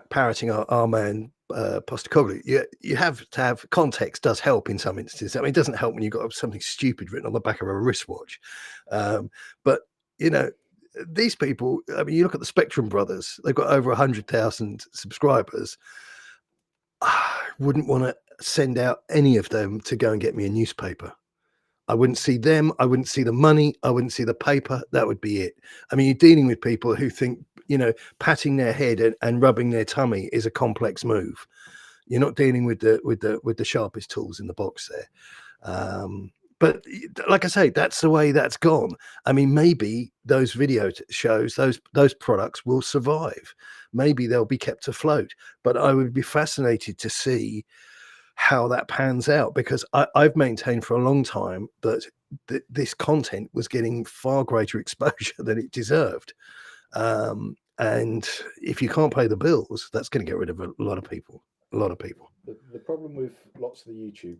Speaker 1: parroting our man Postecoglou, you have to have context. Does help in some instances. I mean, it doesn't help when you've got something stupid written on the back of a wristwatch. But these people, I mean, you look at the Spectrum brothers, they've got over 100,000 subscribers. I wouldn't want to send out any of them to go and get me a newspaper. I wouldn't see them. I wouldn't see the money. I wouldn't see the paper. That would be it. I mean, you're dealing with people who think, patting their head and rubbing their tummy is a complex move. You're not dealing with the sharpest tools in the box there. But like I say, that's the way that's gone. I mean, maybe those video shows, those products will survive. Maybe they'll be kept afloat. But I would be fascinated to see how that pans out, because I've maintained for a long time that this content was getting far greater exposure than it deserved. And if you can't pay the bills, that's going to get rid of a lot of people.
Speaker 2: The problem with lots of the YouTube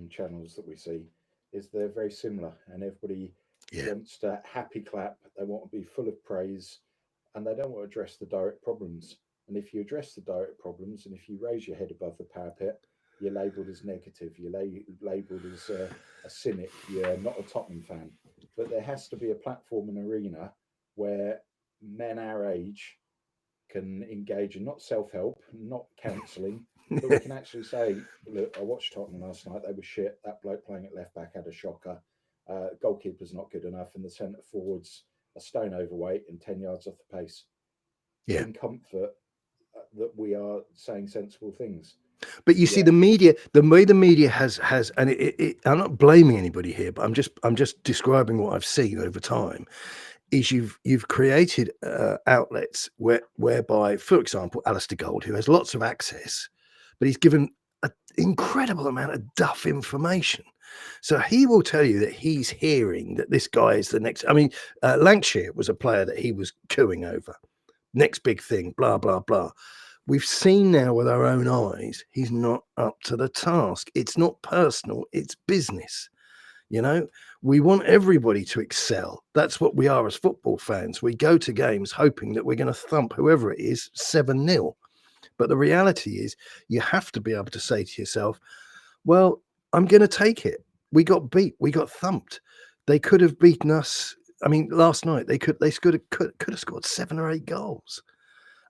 Speaker 2: channels that we see is they're very similar, and everybody wants to happy clap. They want to be full of praise, and they don't want to address the direct problems. And if you address the direct problems, and if you raise your head above the parapet, you're labelled as negative. You're labelled as a cynic. You're not a Tottenham fan. But there has to be a platform and arena where men our age can engage in not self-help, not counselling, but we can actually say, look, I watched Tottenham last night. They were shit. That bloke playing at left back had a shocker. Goalkeeper's not good enough, and the centre forwards a stone overweight and 10 yards off the pace. Yeah. In comfort that we are saying sensible things.
Speaker 1: But you see, the media, the way the media has, and I'm not blaming anybody here, but I'm just describing what I've seen over time. Is you've created outlets whereby, for example, Alistair Gold, who has lots of access, but he's given an incredible amount of duff information. So he will tell you that he's hearing that this guy is the next. I mean, Lancashire was a player that he was cooing over. Next big thing, blah, blah, blah. We've seen now with our own eyes, he's not up to the task. It's not personal, it's business. We want everybody to excel. That's what we are as football fans. We go to games hoping that we're going to thump whoever it is 7-0. But the reality is you have to be able to say to yourself, well, I'm going to take it. We got beat. We got thumped. They could have beaten us. I mean, last night they could have scored 7 or 8 goals.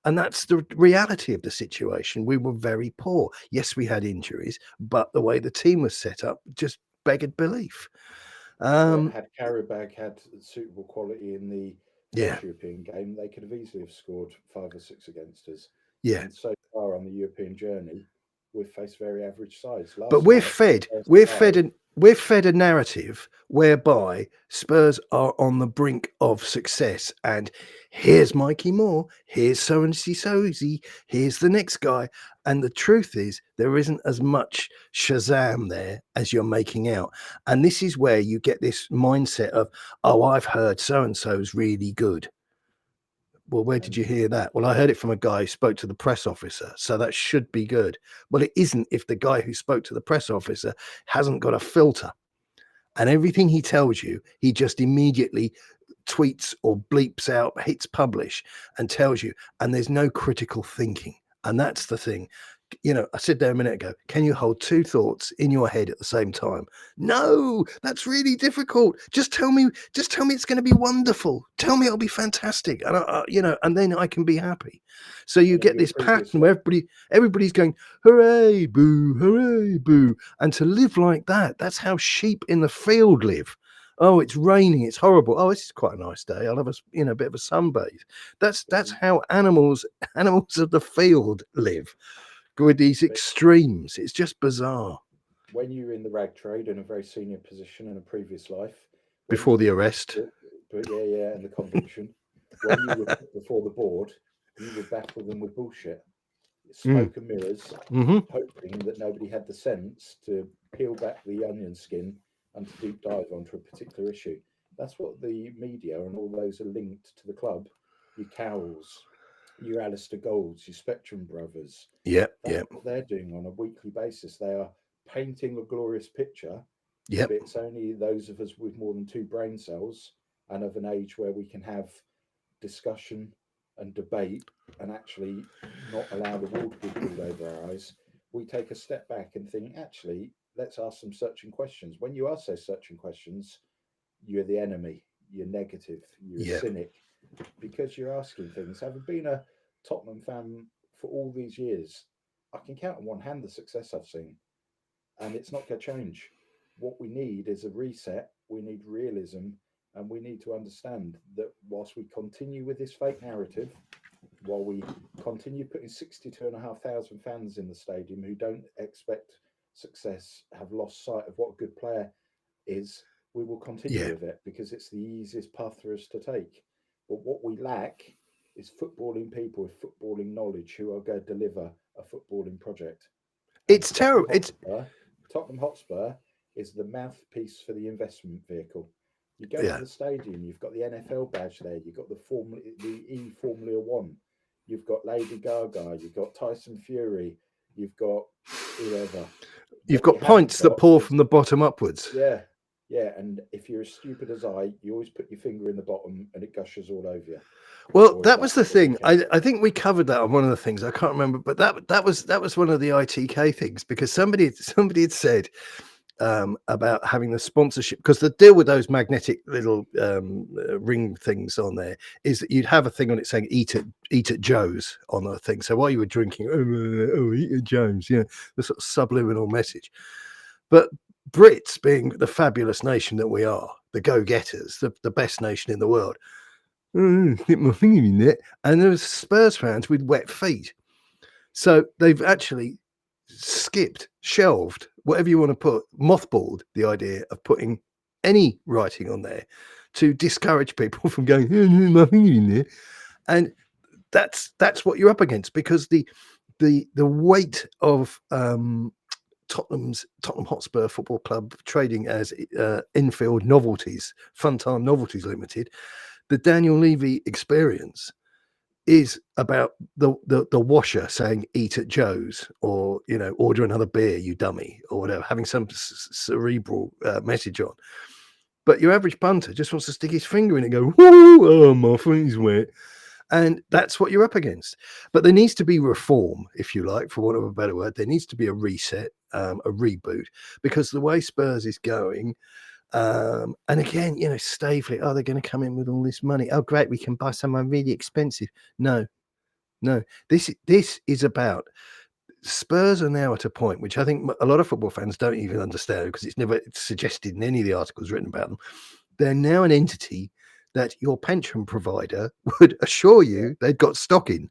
Speaker 1: And that's the reality of the situation. We were very poor. Yes, we had injuries, but the way the team was set up just begged belief.
Speaker 2: Had Karabag had suitable quality in the European game, they could have easily have scored 5 or 6 against us.
Speaker 1: Yeah.
Speaker 2: And so far on the European journey, we've faced very average sides.
Speaker 1: But we're fed we're fed a narrative whereby Spurs are on the brink of success, and here's Mikey Moore, here's so and so, here's the next guy. And the truth is, there isn't as much Shazam there as you're making out. And this is where you get this mindset of, oh, I've heard so and so's really good. Well, where did you hear that? Well, I heard it from a guy who spoke to the press officer, so that should be good. Well, it isn't if the guy who spoke to the press officer hasn't got a filter. And everything he tells you, he just immediately tweets or bleeps out, hits publish and tells you, and there's no critical thinking. And that's the thing. You know, I said there a minute ago, can you hold two thoughts in your head at the same time? No, that's really difficult. Just tell me it's going to be wonderful. Tell me it'll be fantastic. And you know, and then I can be happy. So you get this pattern where everybody's going, hooray, boo. And to live like that, that's how sheep in the field live. Oh, it's raining, it's horrible. Oh, this is quite a nice day. I'll have a bit of a sunbathe. That's how animals of the field live. With these extremes, it's just bizarre.
Speaker 2: When you're in the rag trade in a very senior position in a previous life,
Speaker 1: before the arrest,
Speaker 2: and the conviction, when you were before the board, you would battle them with bullshit, smoke and mirrors, hoping that nobody had the sense to peel back the onion skin and to deep dive onto a particular issue. That's what the media and all those are linked to the club. Your Cowells, your Alistair Golds, your Spectrum brothers. That's what they're doing on a weekly basis. They are painting a glorious picture. But it's only those of us with more than 2 brain cells and of an age where we can have discussion and debate and actually not allow the wool to be pulled over our eyes. We take a step back and think, actually, let's ask some searching questions. When you ask those searching questions, you're the enemy, you're negative, you're a cynic, because you're asking things. Having been a Tottenham fan for all these years, I can count on one hand the success I've seen, and it's not going to change. What we need is a reset. We need realism, and we need to understand that whilst we continue with this fake narrative, while we continue putting 62,500 fans in the stadium who don't expect success, have lost sight of what a good player is, we will continue with it because it's the easiest path for us to take. But what we lack is footballing people with footballing knowledge who are going to deliver a footballing project.
Speaker 1: It's terrible.
Speaker 2: Tottenham Hotspur is the mouthpiece for the investment vehicle. You go to the stadium, you've got the NFL badge there, you've got the Formula One, you've got Lady Gaga, you've got Tyson Fury, you've got whoever.
Speaker 1: You've got pints that pour from the bottom upwards.
Speaker 2: Yeah, and if you're as stupid as I, you always put your finger in the bottom and it gushes all over you.
Speaker 1: Well, that was the thing. I think we covered that on one of the things. I can't remember, but that was one of the ITK things, because somebody had said about having the sponsorship, because the deal with those magnetic little ring things on there is that you'd have a thing on it saying eat at Joe's on the thing. So while you were drinking, eat at Joe's, the sort of subliminal message. But Brits, being the fabulous nation that we are, the go-getters, the best nation in the world, stick my finger in it, and there was Spurs fans with wet feet. So they've actually shelved, whatever you want to put, mothballed the idea of putting any writing on there to discourage people from going, my finger in there. And that's what you're up against, because the weight of Tottenham Hotspur Football Club trading as Enfield Novelties, Fun Time Novelties Limited, the Daniel Levy experience is about the washer saying eat at Joe's, or order another beer, you dummy, or whatever, having some cerebral message on. But your average punter just wants to stick his finger in and go, oh, my finger's wet. And that's what you're up against. But there needs to be reform, if you like, for want of a better word. There needs to be a reset, a reboot, because the way Spurs is going, and again, Staveley, they're going to come in with all this money. Oh, great, we can buy someone really expensive. No. This is about, Spurs are now at a point which I think a lot of football fans don't even understand, because it's never suggested in any of the articles written about them. They're now an entity that your pension provider would assure you they've got stock in,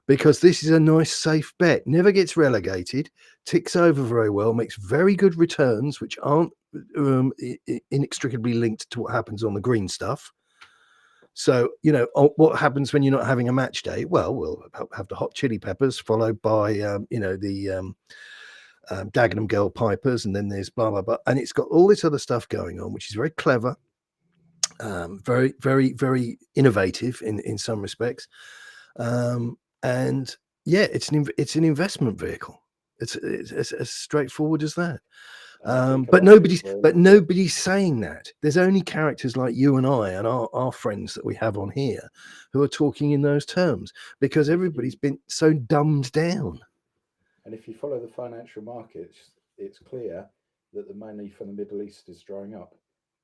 Speaker 1: because this is a nice, safe bet, never gets relegated, ticks over very well, makes very good returns, which aren't inextricably linked to what happens on the green stuff. So, what happens when you're not having a match day? Well, we'll have the hot chili peppers followed by, the Dagenham Girl Pipers, and then there's blah, blah, blah. And it's got all this other stuff going on, which is very clever, very, very, very innovative in some respects. And yeah, it's an investment vehicle. It's as straightforward as that. But nobody's saying that. There's only characters like you and I and our friends that we have on here who are talking in those terms, because everybody's been so dumbed down.
Speaker 2: And if you follow the financial markets, it's clear that the money from the Middle East is drying up.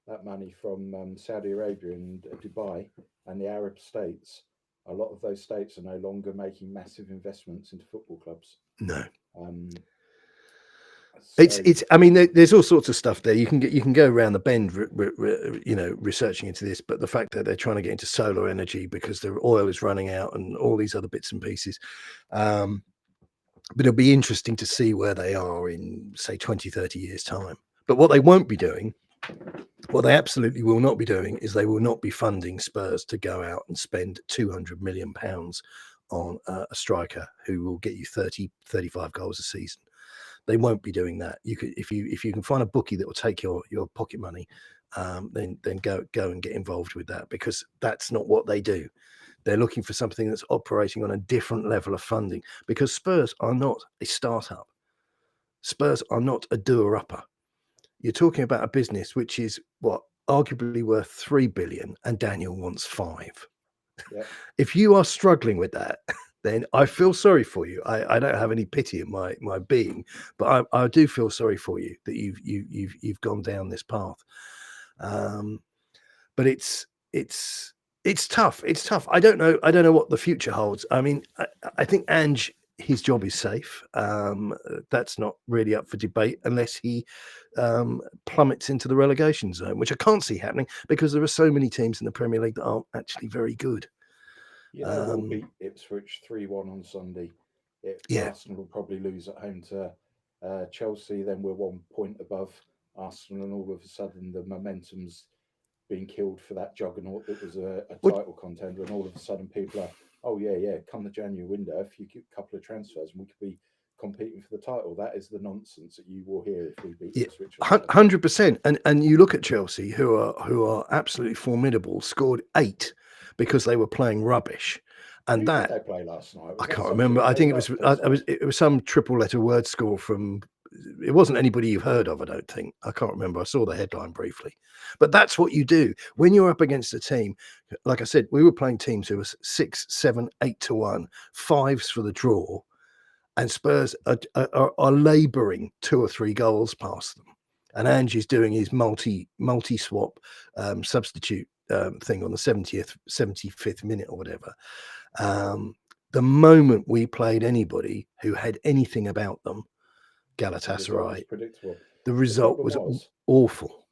Speaker 2: That money from Saudi Arabia and Dubai and the Arab states, a lot of those states are no longer making massive investments into football clubs.
Speaker 1: No.
Speaker 2: So,
Speaker 1: I mean, there's all sorts of stuff there. You can go around the bend, researching into this, but the fact that they're trying to get into solar energy because their oil is running out and all these other bits and pieces. But it'll be interesting to see where they are in, say, 20, 30 years' time. But what they won't be doing, what they absolutely will not be doing, is they will not be funding Spurs to go out and spend £200 million on a striker who will get you 30, 35 goals a season. They won't be doing that. You could, if you can find a bookie that will take your pocket money, then go and get involved with that, because that's not what they do. They're looking for something that's operating on a different level of funding, because Spurs are not a startup. Spurs are not a doer-upper. You're talking about a business which is arguably worth 3 billion, and Daniel wants 5.
Speaker 2: yeah.
Speaker 1: If you are struggling with that, then I feel sorry for you. I don't have any pity in my being, but I do feel sorry for you that you've gone down this path. But it's tough. It's tough. I don't know what the future holds. I mean, I think Ange, his job is safe. That's not really up for debate unless he plummets into the relegation zone, which I can't see happening, because there are so many teams in the Premier League that aren't actually very good.
Speaker 2: We'll beat Ipswich 3-1 on Sunday. Arsenal will probably lose at home to Chelsea. Then we're 1 point above Arsenal, and all of a sudden the momentum's being killed for that juggernaut that was a title contender, and all of a sudden people are, come the January window, if you get a couple of transfers and we could be competing for the title. That is the nonsense that you will hear if we beat Ipswich.
Speaker 1: 100%. And you look at Chelsea, who are absolutely formidable, scored 8 because they were playing rubbish. And
Speaker 2: Who
Speaker 1: that
Speaker 2: did they play last night?
Speaker 1: I can't remember. I think it was some triple letter word score from. It wasn't anybody you've heard of, I don't think. I can't remember. I saw the headline briefly. But that's what you do when you're up against a team. Like I said, we were playing teams who were 6, 7, 8-1, 5s for the draw, and Spurs are labouring 2 or 3 goals past them. And Angie's doing his multi-swap substitute thing on the 75th minute or whatever. The moment we played anybody who had anything about them, Galatasaray, the result was awful.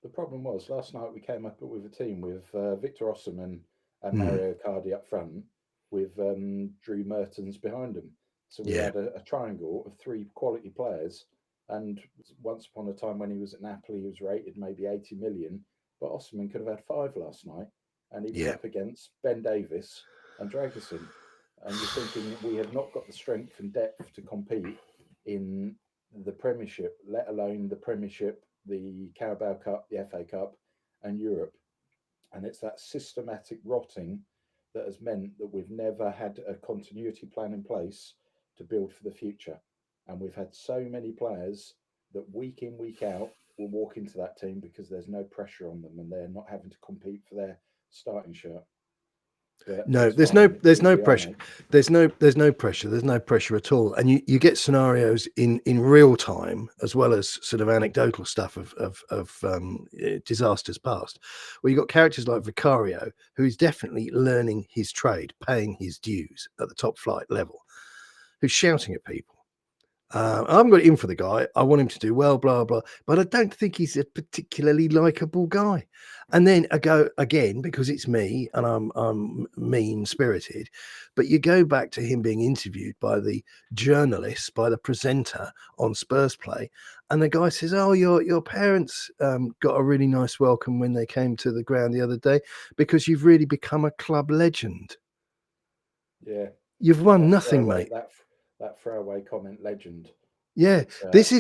Speaker 2: The problem was last night we came up with a team with Victor Osimhen and Mario Icardi up front, with Drew Mertens behind them. So we had a triangle of 3 quality players. And once upon a time when he was at Napoli, he was rated maybe 80 million. But Osimhen could have had 5 last night. And he was up against Ben Davies and Dragusin. And you're thinking, we have not got the strength and depth to compete in the Premiership, let alone the Premiership, the Carabao Cup, the FA Cup, and Europe. And it's that systematic rotting that has meant that we've never had a continuity plan in place to build for the future. And we've had so many players that week in, week out will walk into that team because there's no pressure on them and they're not having to compete for their starting shirt. But
Speaker 1: no, there's no pressure. There's no pressure. There's no pressure at all. And you get scenarios in real time, as well as sort of anecdotal stuff of disasters past, where you've got characters like Vicario, who is definitely learning his trade, paying his dues at the top flight level, who's shouting at people. I haven't got it in for the guy. I want him to do well, blah, blah. But I don't think he's a particularly likable guy. And then I go again, because it's me and I'm mean-spirited, but you go back to him being interviewed by the journalist, by the presenter on Spurs Play, and the guy says, oh, your parents got a really nice welcome when they came to the ground the other day because you've really become a club legend.
Speaker 2: Yeah.
Speaker 1: You've won
Speaker 2: That
Speaker 1: nothing,
Speaker 2: throwaway-
Speaker 1: mate.
Speaker 2: That throwaway comment, legend.
Speaker 1: Yeah,
Speaker 2: It's,
Speaker 1: this
Speaker 2: a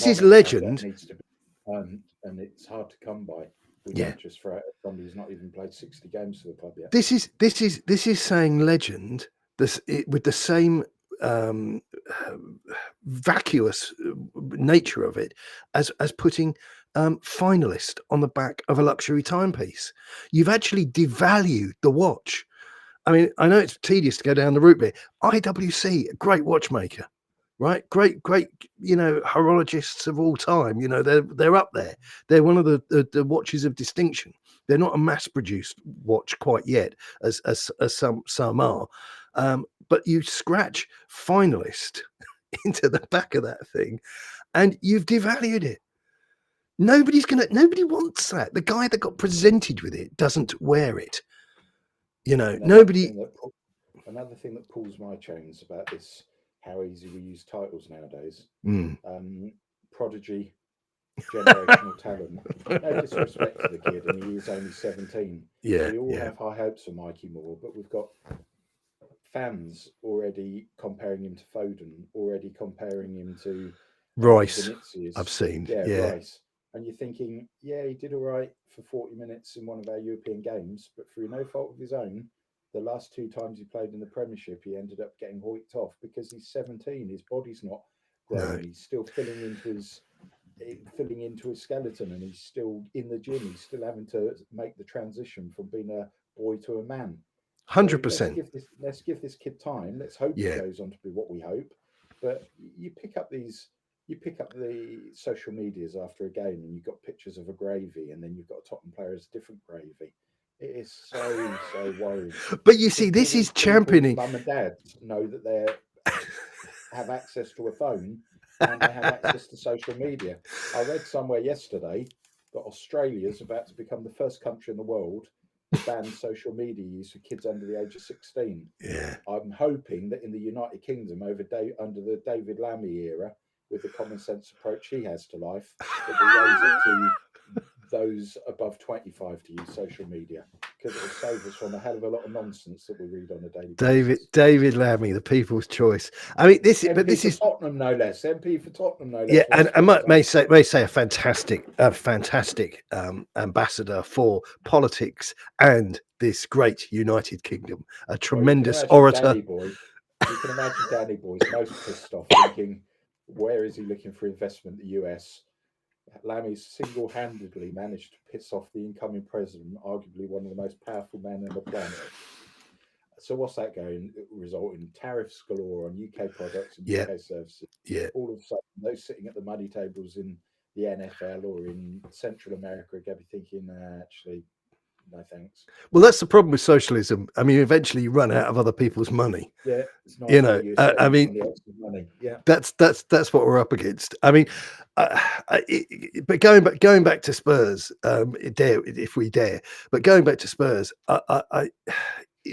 Speaker 1: is
Speaker 2: monument
Speaker 1: legend.
Speaker 2: that needs to be earned, and it's hard to come by. We
Speaker 1: Yeah.
Speaker 2: don't just throw it at somebody who's not even played 60 games for the club yet.
Speaker 1: This is saying legend. With the same vacuous nature of it as putting finalist on the back of a luxury timepiece. You've actually devalued the watch. I mean, I know it's tedious to go down the route bit. IWC, a great watchmaker, right? Great, horologists of all time. They're up there. They're one of the watches of distinction. They're not a mass-produced watch quite yet, as some are. But you scratch finalist into the back of that thing, and you've devalued it. Nobody wants that. The guy that got presented with it doesn't wear it. Nobody.
Speaker 2: Another thing that pulls my chains about this, how easy we use titles nowadays. Prodigy, generational talent. No disrespect to the kid, and he is only 17.
Speaker 1: Yeah,
Speaker 2: we all have high hopes for Mikey Moore, but we've got fans already comparing him to Foden, already comparing him to
Speaker 1: Rice.
Speaker 2: Vinicius.
Speaker 1: I've seen.
Speaker 2: Rice. And you're thinking, he did all right for 40 minutes in one of our European games, but through no fault of his own, the last 2 times he played in the Premiership, he ended up getting hoiked off because he's 17. His body's not grown. No. He's still filling into his skeleton, and he's still in the gym. He's still having to make the transition from being a boy to a man.
Speaker 1: 100%.
Speaker 2: Let's give this kid time. Let's hope he goes on to be what we hope. But you pick up the social medias after a game, and you've got pictures of a gravy, and then you've got a Tottenham player as different gravy. It is so worrying.
Speaker 1: But you see, this is championing.
Speaker 2: Mum and dad know that they have access to a phone and they have access to social media. I read somewhere yesterday that Australia is about to become the first country in the world to ban social media use for kids under the age of 16.
Speaker 1: Yeah.
Speaker 2: I'm hoping that in the United Kingdom, under the David Lammy era, with the common sense approach he has to life, that we raise it to those above 25 to use social media, because it will save us from a hell of a lot of nonsense that we read on a daily basis.
Speaker 1: David Lammy, the people's choice. I mean, this is
Speaker 2: Tottenham, no less. MP for Tottenham, no less.
Speaker 1: Yeah, and I may say a fantastic ambassador for politics and this great United Kingdom. A tremendous orator.
Speaker 2: You can imagine Danny Boy's most pissed off, thinking, where is he looking for investment? The US. Lammy's single-handedly managed to piss off the incoming president, arguably one of the most powerful men on the planet. So what's that going to result in? Tariffs galore on UK products and UK services.
Speaker 1: Yeah.
Speaker 2: All of a sudden, those sitting at the money tables in the NFL or in Central America are going to be thinking, actually, no thanks.
Speaker 1: Well, that's the problem with socialism. I mean, eventually you run out of other people's money.
Speaker 2: Yeah, it's not.
Speaker 1: I mean,
Speaker 2: money. Yeah,
Speaker 1: that's what we're up against. I mean, but going back to Spurs, if we dare. But going back to Spurs,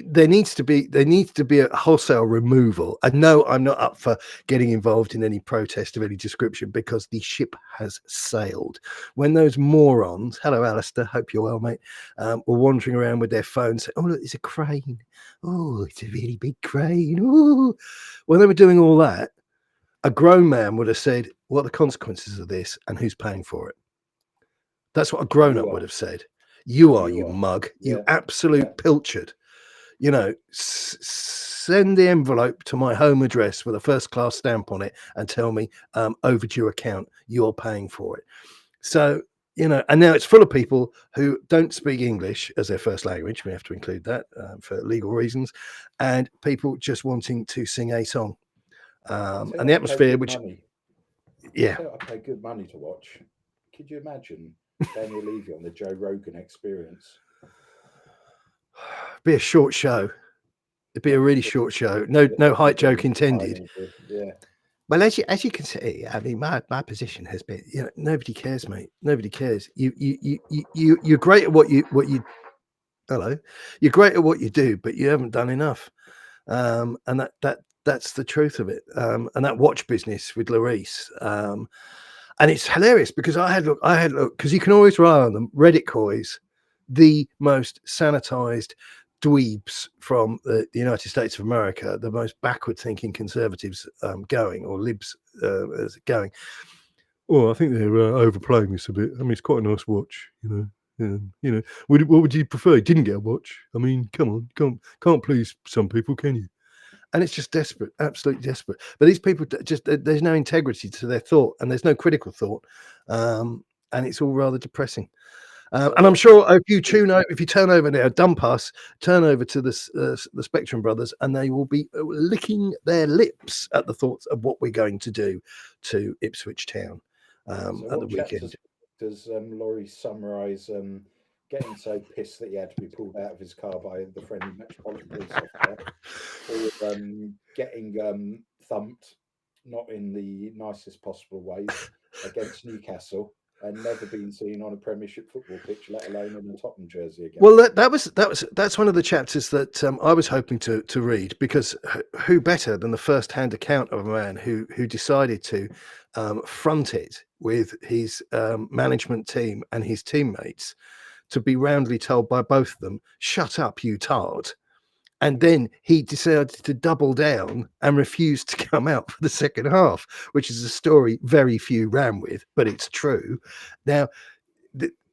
Speaker 1: there needs to be a wholesale removal. And no, I'm not up for getting involved in any protest of any description, because the ship has sailed. When those morons, hello Alistair, hope you're well, mate, were wandering around with their phones saying, oh look, there's a crane, oh it's a really big crane, oh, when they were doing all that, a grown man would have said, what are the consequences of this and who's paying for it? That's what a grown-up would have said. You are, you mug, you absolute pilchard. Send the envelope to my home address with a first-class stamp on it and tell me overdue account, you're paying for it. So, and now it's full of people who don't speak English as their first language. We have to include that for legal reasons, and people just wanting to sing a song. And the atmosphere, which,
Speaker 2: I pay good money to watch. Could you imagine Daniel Levy on the Joe Rogan Experience?
Speaker 1: Be a short show. It'd be a really short show. No height joke intended.
Speaker 2: Yeah.
Speaker 1: Well, as you can see, I mean, my position has been, nobody cares, mate. Nobody cares. You're great at what you. Hello, you're great at what you do, but you haven't done enough. And that's the truth of it. And that watch business with Larice. And it's hilarious because I had look because you can always rely on them. Reddit coys, the most sanitized dweebs from the United States of America, the most backward thinking conservatives going, or libs going. Oh, I think they're overplaying this a bit. I mean, it's quite a nice watch, what would you prefer? You didn't get a watch. I mean, come on, can't please some people, can you? And it's just desperate, absolutely desperate. But these people there's no integrity to their thought, and there's no critical thought, and it's all rather depressing. And I'm sure if you turn over now, dump us, turn over to the Spectrum Brothers, and they will be licking their lips at the thoughts of what we're going to do to Ipswich Town at the weekend.
Speaker 2: Does Laurie summarise getting so pissed that he had to be pulled out of his car by the friendly Metropolitan Police officer, or getting thumped, not in the nicest possible ways, against Newcastle, and never been seen on a Premiership football pitch, let alone in a Tottenham jersey again?
Speaker 1: Well, that's one of the chapters that I was hoping to read, because who better than the first-hand account of a man who decided to front it with his management team and his teammates, to be roundly told by both of them, "Shut up, you tart." And then he decided to double down and refuse to come out for the second half, which is a story very few ran with, but it's true. Now,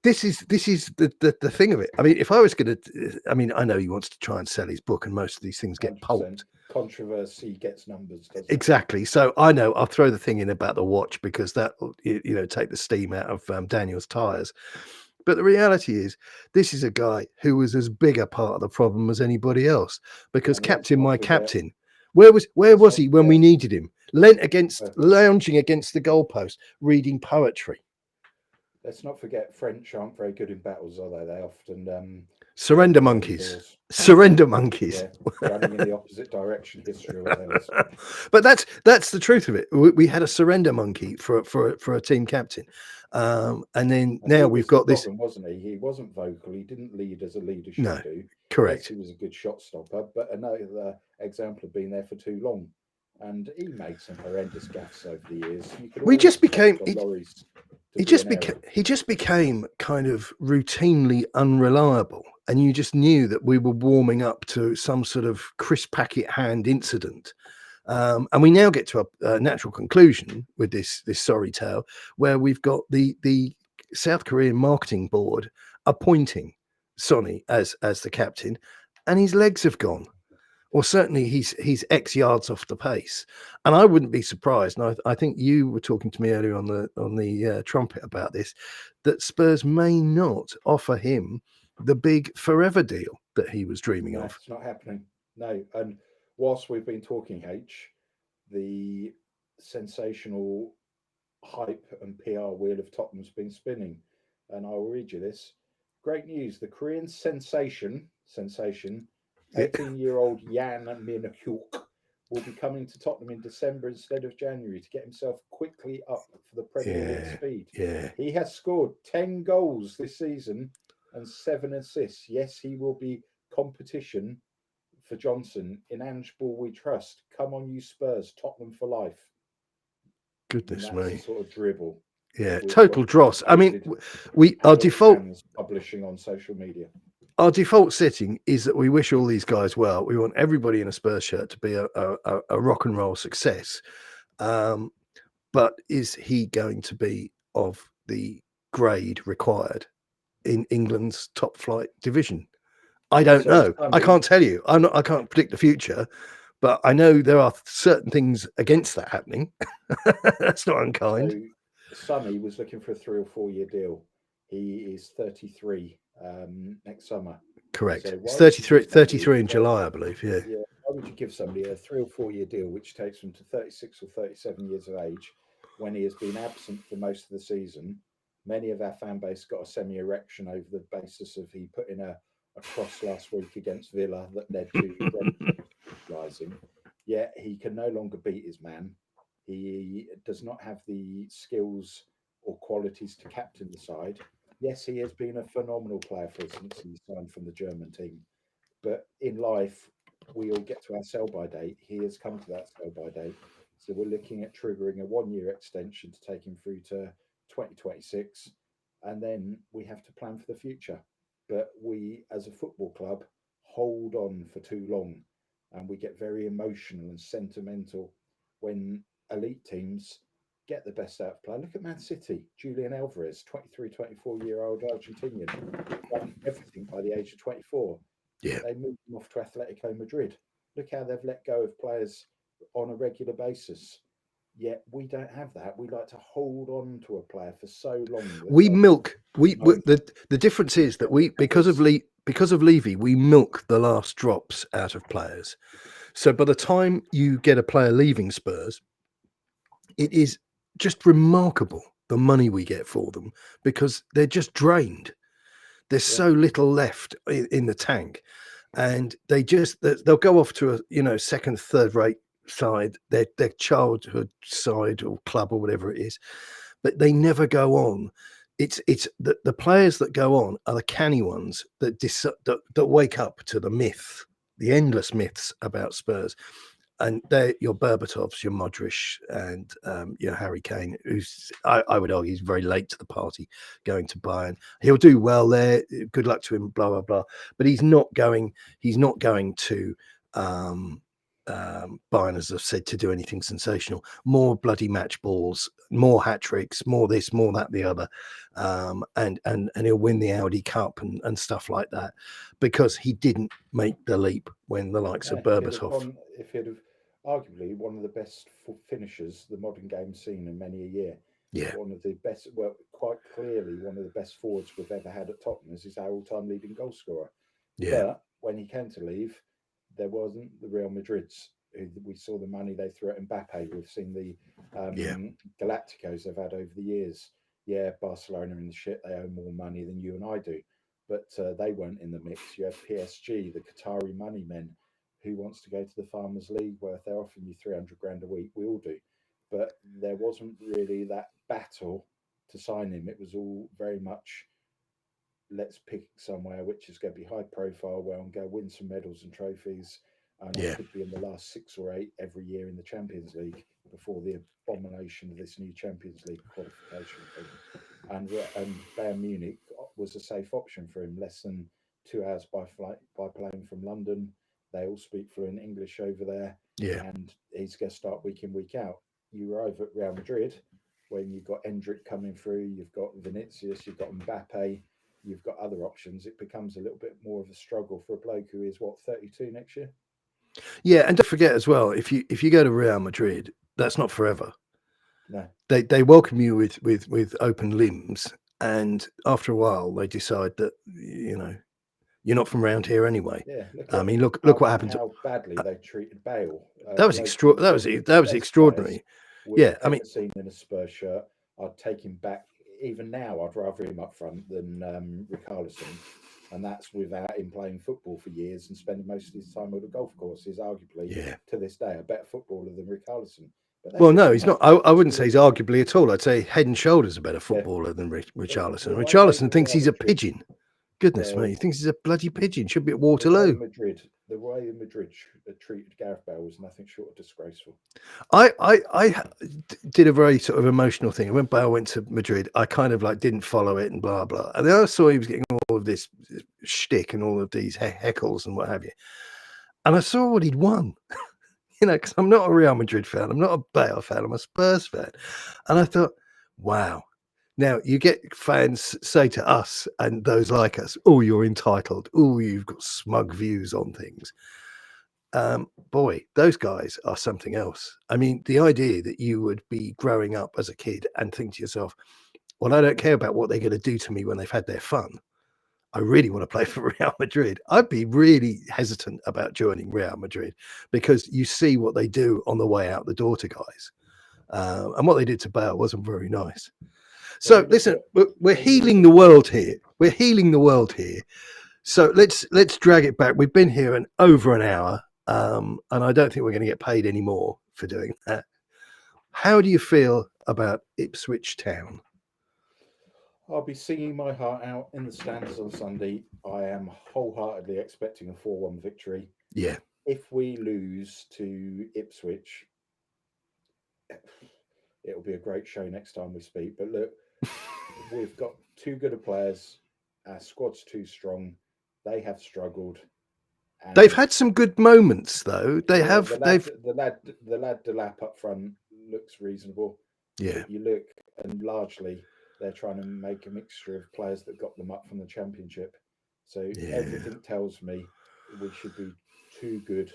Speaker 1: this is the thing of it. I mean, if I was going to, I mean, I know he wants to try and sell his book, and most of these things get pulped.
Speaker 2: Controversy gets numbers, doesn't
Speaker 1: exactly. It? So I know I'll throw the thing in about the watch, because that will, take the steam out of Daniel's tires. But the reality is, this is a guy who was as big a part of the problem as anybody else. Because captain, where was he when we needed him? Lounging against the goalpost, reading poetry.
Speaker 2: Let's not forget, French aren't very good in battles, are they? They often
Speaker 1: surrender monkeys. Surrender monkeys.
Speaker 2: Yeah, running in the opposite direction. History will tell us.
Speaker 1: But that's the truth of it. We had a surrender monkey for a team captain, and then now we've got this.
Speaker 2: Wasn't he? He wasn't vocal. He didn't lead as a leader should do.
Speaker 1: Correct.
Speaker 2: Yes, he was a good shot stopper, but another example of being there for too long, and he made some horrendous gaffes over the years. He just became kind of routinely unreliable, and you just knew that we were warming up to some sort of crisp packet hand incident. And we now get to a natural conclusion with this sorry tale, where we've got the South Korean marketing board appointing Sonny as the captain, and his legs have gone. Or certainly he's X yards off the pace, and I wouldn't be surprised. And I think you were talking to me earlier on the trumpet about this, that Spurs may not offer him the big forever deal that he was dreaming of. It's not happening. No, and whilst we've been talking, the sensational hype and PR wheel of Tottenham's been spinning, and I'll read you this. Great news: the Korean sensation. 18-year-old Jan Min-hyuk will be coming to Tottenham in December instead of January to get himself quickly up for the Premier League speed.
Speaker 1: Yeah.
Speaker 2: He has scored 10 goals this season and 7 assists. Yes, he will be competition for Johnson. In Ange Ball we trust. Come on, you Spurs. Tottenham for life.
Speaker 1: Goodness me.
Speaker 2: Sort of dribble.
Speaker 1: Yeah, total dross. I mean, our default
Speaker 2: publishing on social media.
Speaker 1: Our default setting is that we wish all these guys well. We want everybody in a Spurs shirt to be a rock and roll success. But is he going to be of the grade required in England's top flight division? I don't know. I can't tell you. I can't predict the future, but I know there are certain things against that happening. That's not unkind.
Speaker 2: So Sonny was looking for a 3 or 4 year deal. He is 33 next summer.
Speaker 1: Correct. So it's 33 in July, I believe. Yeah.
Speaker 2: Why would you give somebody a 3 or 4 year deal, which takes them to 36 or 37 years of age, when he has been absent for most of the season? Many of our fan base got a semi-erection over the basis of he put in a cross last week against Villa that led to rising. Yet he can no longer beat his man. He does not have the skills or qualities to captain the side. Yes, he has been a phenomenal player for us since he signed from the German team. But in life, we all get to our sell by date. He has come to that sell by date. So we're looking at triggering a 1 year extension to take him through to 2026. And then we have to plan for the future. But we, as a football club, hold on for too long. And we get very emotional and sentimental when elite teams get the best out of play. Look at Man City, Julian Alvarez, 23, 24-year-old Argentinian, won everything by the age of 24.
Speaker 1: Yeah.
Speaker 2: They moved him off to Atletico Madrid. Look how they've let go of players on a regular basis. Yet we don't have that. We like to hold on to a player for so long.
Speaker 1: We the difference is that we because of Levy, we milk the last drops out of players. So by the time you get a player leaving Spurs, it is just remarkable the money we get for them because they're just drained. There's so little left in the tank, and they'll go off to a second, third rate side, their childhood side or club or whatever it is, but they never go on. It's the players that go on are the canny ones that wake up to the myth, the endless myths about Spurs. And they're your Berbatovs, your Modric, and your Harry Kane, who's I would argue he's very late to the party going to Bayern. He'll do well there. Good luck to him. Blah blah blah. But he's not going to Bayern, as I've said, to do anything sensational. More bloody match balls, more hat tricks, more this, more that, the other, and he'll win the Audi Cup and stuff like that because he didn't make the leap when the likes of Berbatov.
Speaker 2: If he'd have arguably one of the best finishers the modern game's seen in many a year.
Speaker 1: Yeah,
Speaker 2: one of the best. Well, quite clearly one of the best forwards we've ever had at Tottenham is our all-time leading goal scorer.
Speaker 1: Yeah.
Speaker 2: But when he came to leave, there wasn't the Real Madrids. We saw the money they threw at Mbappe. We've seen the Galacticos they've had over the years. Yeah, Barcelona in the shit. They owe more money than you and I do. But they weren't in the mix. You have PSG, the Qatari money men, who wants to go to the Farmers League where they're offering you 300 grand a week. We all do. But there wasn't really that battle to sign him. It was all very much, let's pick somewhere which is going to be high profile, where I'm going to win some medals and trophies. And I could be in the last 6 or 8 every year in the Champions League before the abomination of this new Champions League qualification thing. And Bayern Munich was a safe option for him. Less than 2 hours by flight by plane from London. They all speak fluent English over there.
Speaker 1: Yeah.
Speaker 2: And he's going to start week in, week out. You arrive at Real Madrid when you've got Endrick coming through, you've got Vinicius, you've got Mbappe, you've got other options. It becomes a little bit more of a struggle for a bloke who is 32 next year.
Speaker 1: Yeah, and don't forget as well, if you go to Real Madrid, that's not forever.
Speaker 2: No,
Speaker 1: they welcome you with open limbs, and after a while, they decide that you're not from around here anyway.
Speaker 2: Yeah,
Speaker 1: look what happened.
Speaker 2: How badly they treated Bale.
Speaker 1: That was extraordinary. Yeah, I mean,
Speaker 2: seen in a Spurs shirt, I'd take him back. Even now, I'd rather him up front than Richarlison. And that's without him playing football for years and spending most of his time on the golf course. He's arguably, to this day, a better footballer than Richarlison.
Speaker 1: Well, no, he's not. I wouldn't say he's arguably at all. I'd say head and shoulders a better footballer than Richarlison. Richarlison thinks he's a pigeon. Goodness me, he thinks he's a bloody pigeon. Should be at Waterloo.
Speaker 2: The way Madrid treated Gareth Bale was nothing short of disgraceful.
Speaker 1: I did a very sort of emotional thing. When Bale went to Madrid, I kind of didn't follow it and blah, blah. And then I saw he was getting all of this shtick and all of these heckles and what have you. And I saw what he'd won, because I'm not a Real Madrid fan. I'm not a Bale fan. I'm a Spurs fan. And I thought, wow. Now, you get fans say to us and those like us, oh, you're entitled. Oh, you've got smug views on things. Boy, those guys are something else. I mean, the idea that you would be growing up as a kid and think to yourself, well, I don't care about what they're going to do to me when they've had their fun. I really want to play for Real Madrid. I'd be really hesitant about joining Real Madrid because you see what they do on the way out the door to guys. And what they did to Bale wasn't very nice. So listen, we're healing the world here. We're healing the world here. So let's drag it back. We've been here over an hour, and I don't think we're going to get paid any more for doing that. How do you feel about Ipswich Town?
Speaker 2: I'll be singing my heart out in the stands on Sunday. I am wholeheartedly expecting a 4-1 victory.
Speaker 1: Yeah.
Speaker 2: If we lose to Ipswich, it'll be a great show next time we speak. But look, we've got too good of players. Our squad's too strong. They have struggled. And
Speaker 1: They've had some good moments, though. They have.
Speaker 2: The
Speaker 1: They've.
Speaker 2: lad Delap up front looks reasonable.
Speaker 1: Yeah.
Speaker 2: But you look, and largely they're trying to make a mixture of players that got them up from the Championship. So everything tells me we should be too good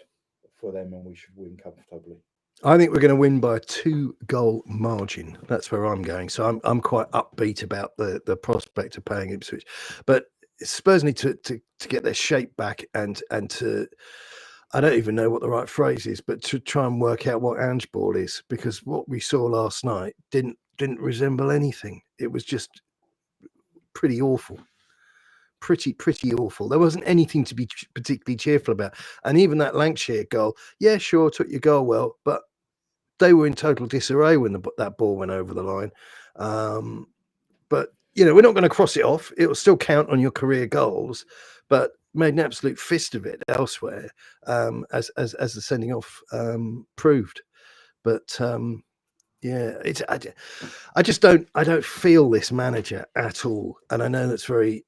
Speaker 2: for them, and we should win comfortably.
Speaker 1: I think we're going to win by a 2-goal margin. That's where I'm going. So I'm quite upbeat about the prospect of playing Ipswich, but Spurs need to get their shape back and to, I don't even know what the right phrase is, but to try and work out what Ange ball is, because what we saw last night didn't resemble anything. It was just pretty awful. Pretty awful. There wasn't anything to be particularly cheerful about. And even that Lancashire goal, yeah, sure, took your goal well, but they were in total disarray when that ball went over the line. But we're not going to cross it off. It will still count on your career goals, but made an absolute fist of it elsewhere, as the sending off proved. But yeah, I just don't feel this manager at all, and I know that's very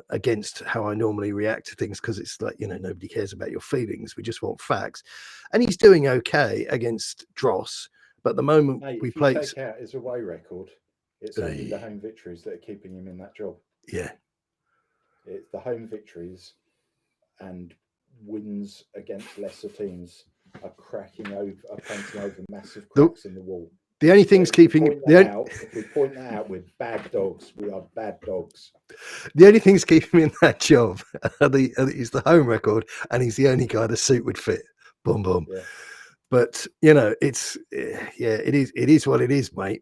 Speaker 1: against how I normally react to things, because it's like, nobody cares about your feelings, we just want facts. And he's doing okay against Dross, but the moment we play,
Speaker 2: take out his away record, it's only the home victories that are keeping him in that job.
Speaker 1: Yeah,
Speaker 2: it's the home victories and wins against lesser teams are painting over massive cracks in the wall.
Speaker 1: The only thing's keeping
Speaker 2: if we point that out, we're bad dogs. We are bad dogs.
Speaker 1: The only thing's keeping him in that job is the home record, and he's the only guy the suit would fit. Boom, boom.
Speaker 2: Yeah.
Speaker 1: But it is what it is, mate.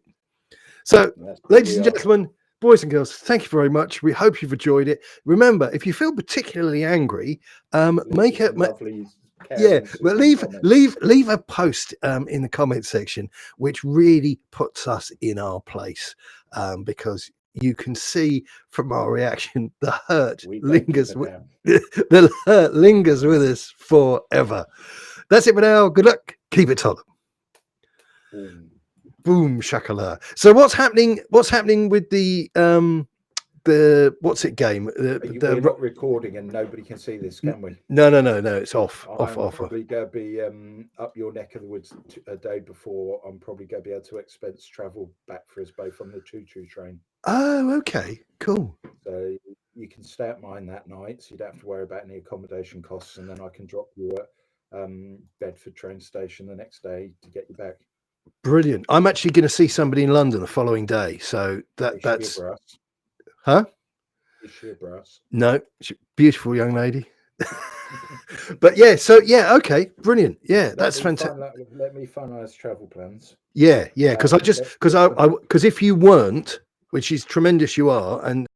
Speaker 1: So, ladies and gentlemen, boys and girls, thank you very much. We hope you've enjoyed it. Remember, if you feel particularly angry, leave a post in the comment section, which really puts us in our place, because you can see from our reaction the hurt lingers. The hurt lingers with us forever. That's it for now. Good luck. Keep it Tottenham. Boom shakala. So what's happening with the what's it game?
Speaker 2: We're not recording and nobody can see this, can we?
Speaker 1: No. It's off.
Speaker 2: I'm probably going to be up your neck of the woods a day before. I'm probably going to be able to expense travel back for us both on the choo-choo train.
Speaker 1: Oh, okay, cool.
Speaker 2: So you can stay at mine that night, so you don't have to worry about any accommodation costs, and then I can drop you at Bedford train station the next day to get you back.
Speaker 1: Brilliant. I'm actually going to see somebody in London the following day, so that's. Huh?
Speaker 2: Is she a brass?
Speaker 1: No, she's a beautiful young lady. But yeah, so yeah, okay, brilliant. Yeah, that's fantastic.
Speaker 2: Let me finalize travel plans.
Speaker 1: Yeah, because if you weren't, which is tremendous, you are, and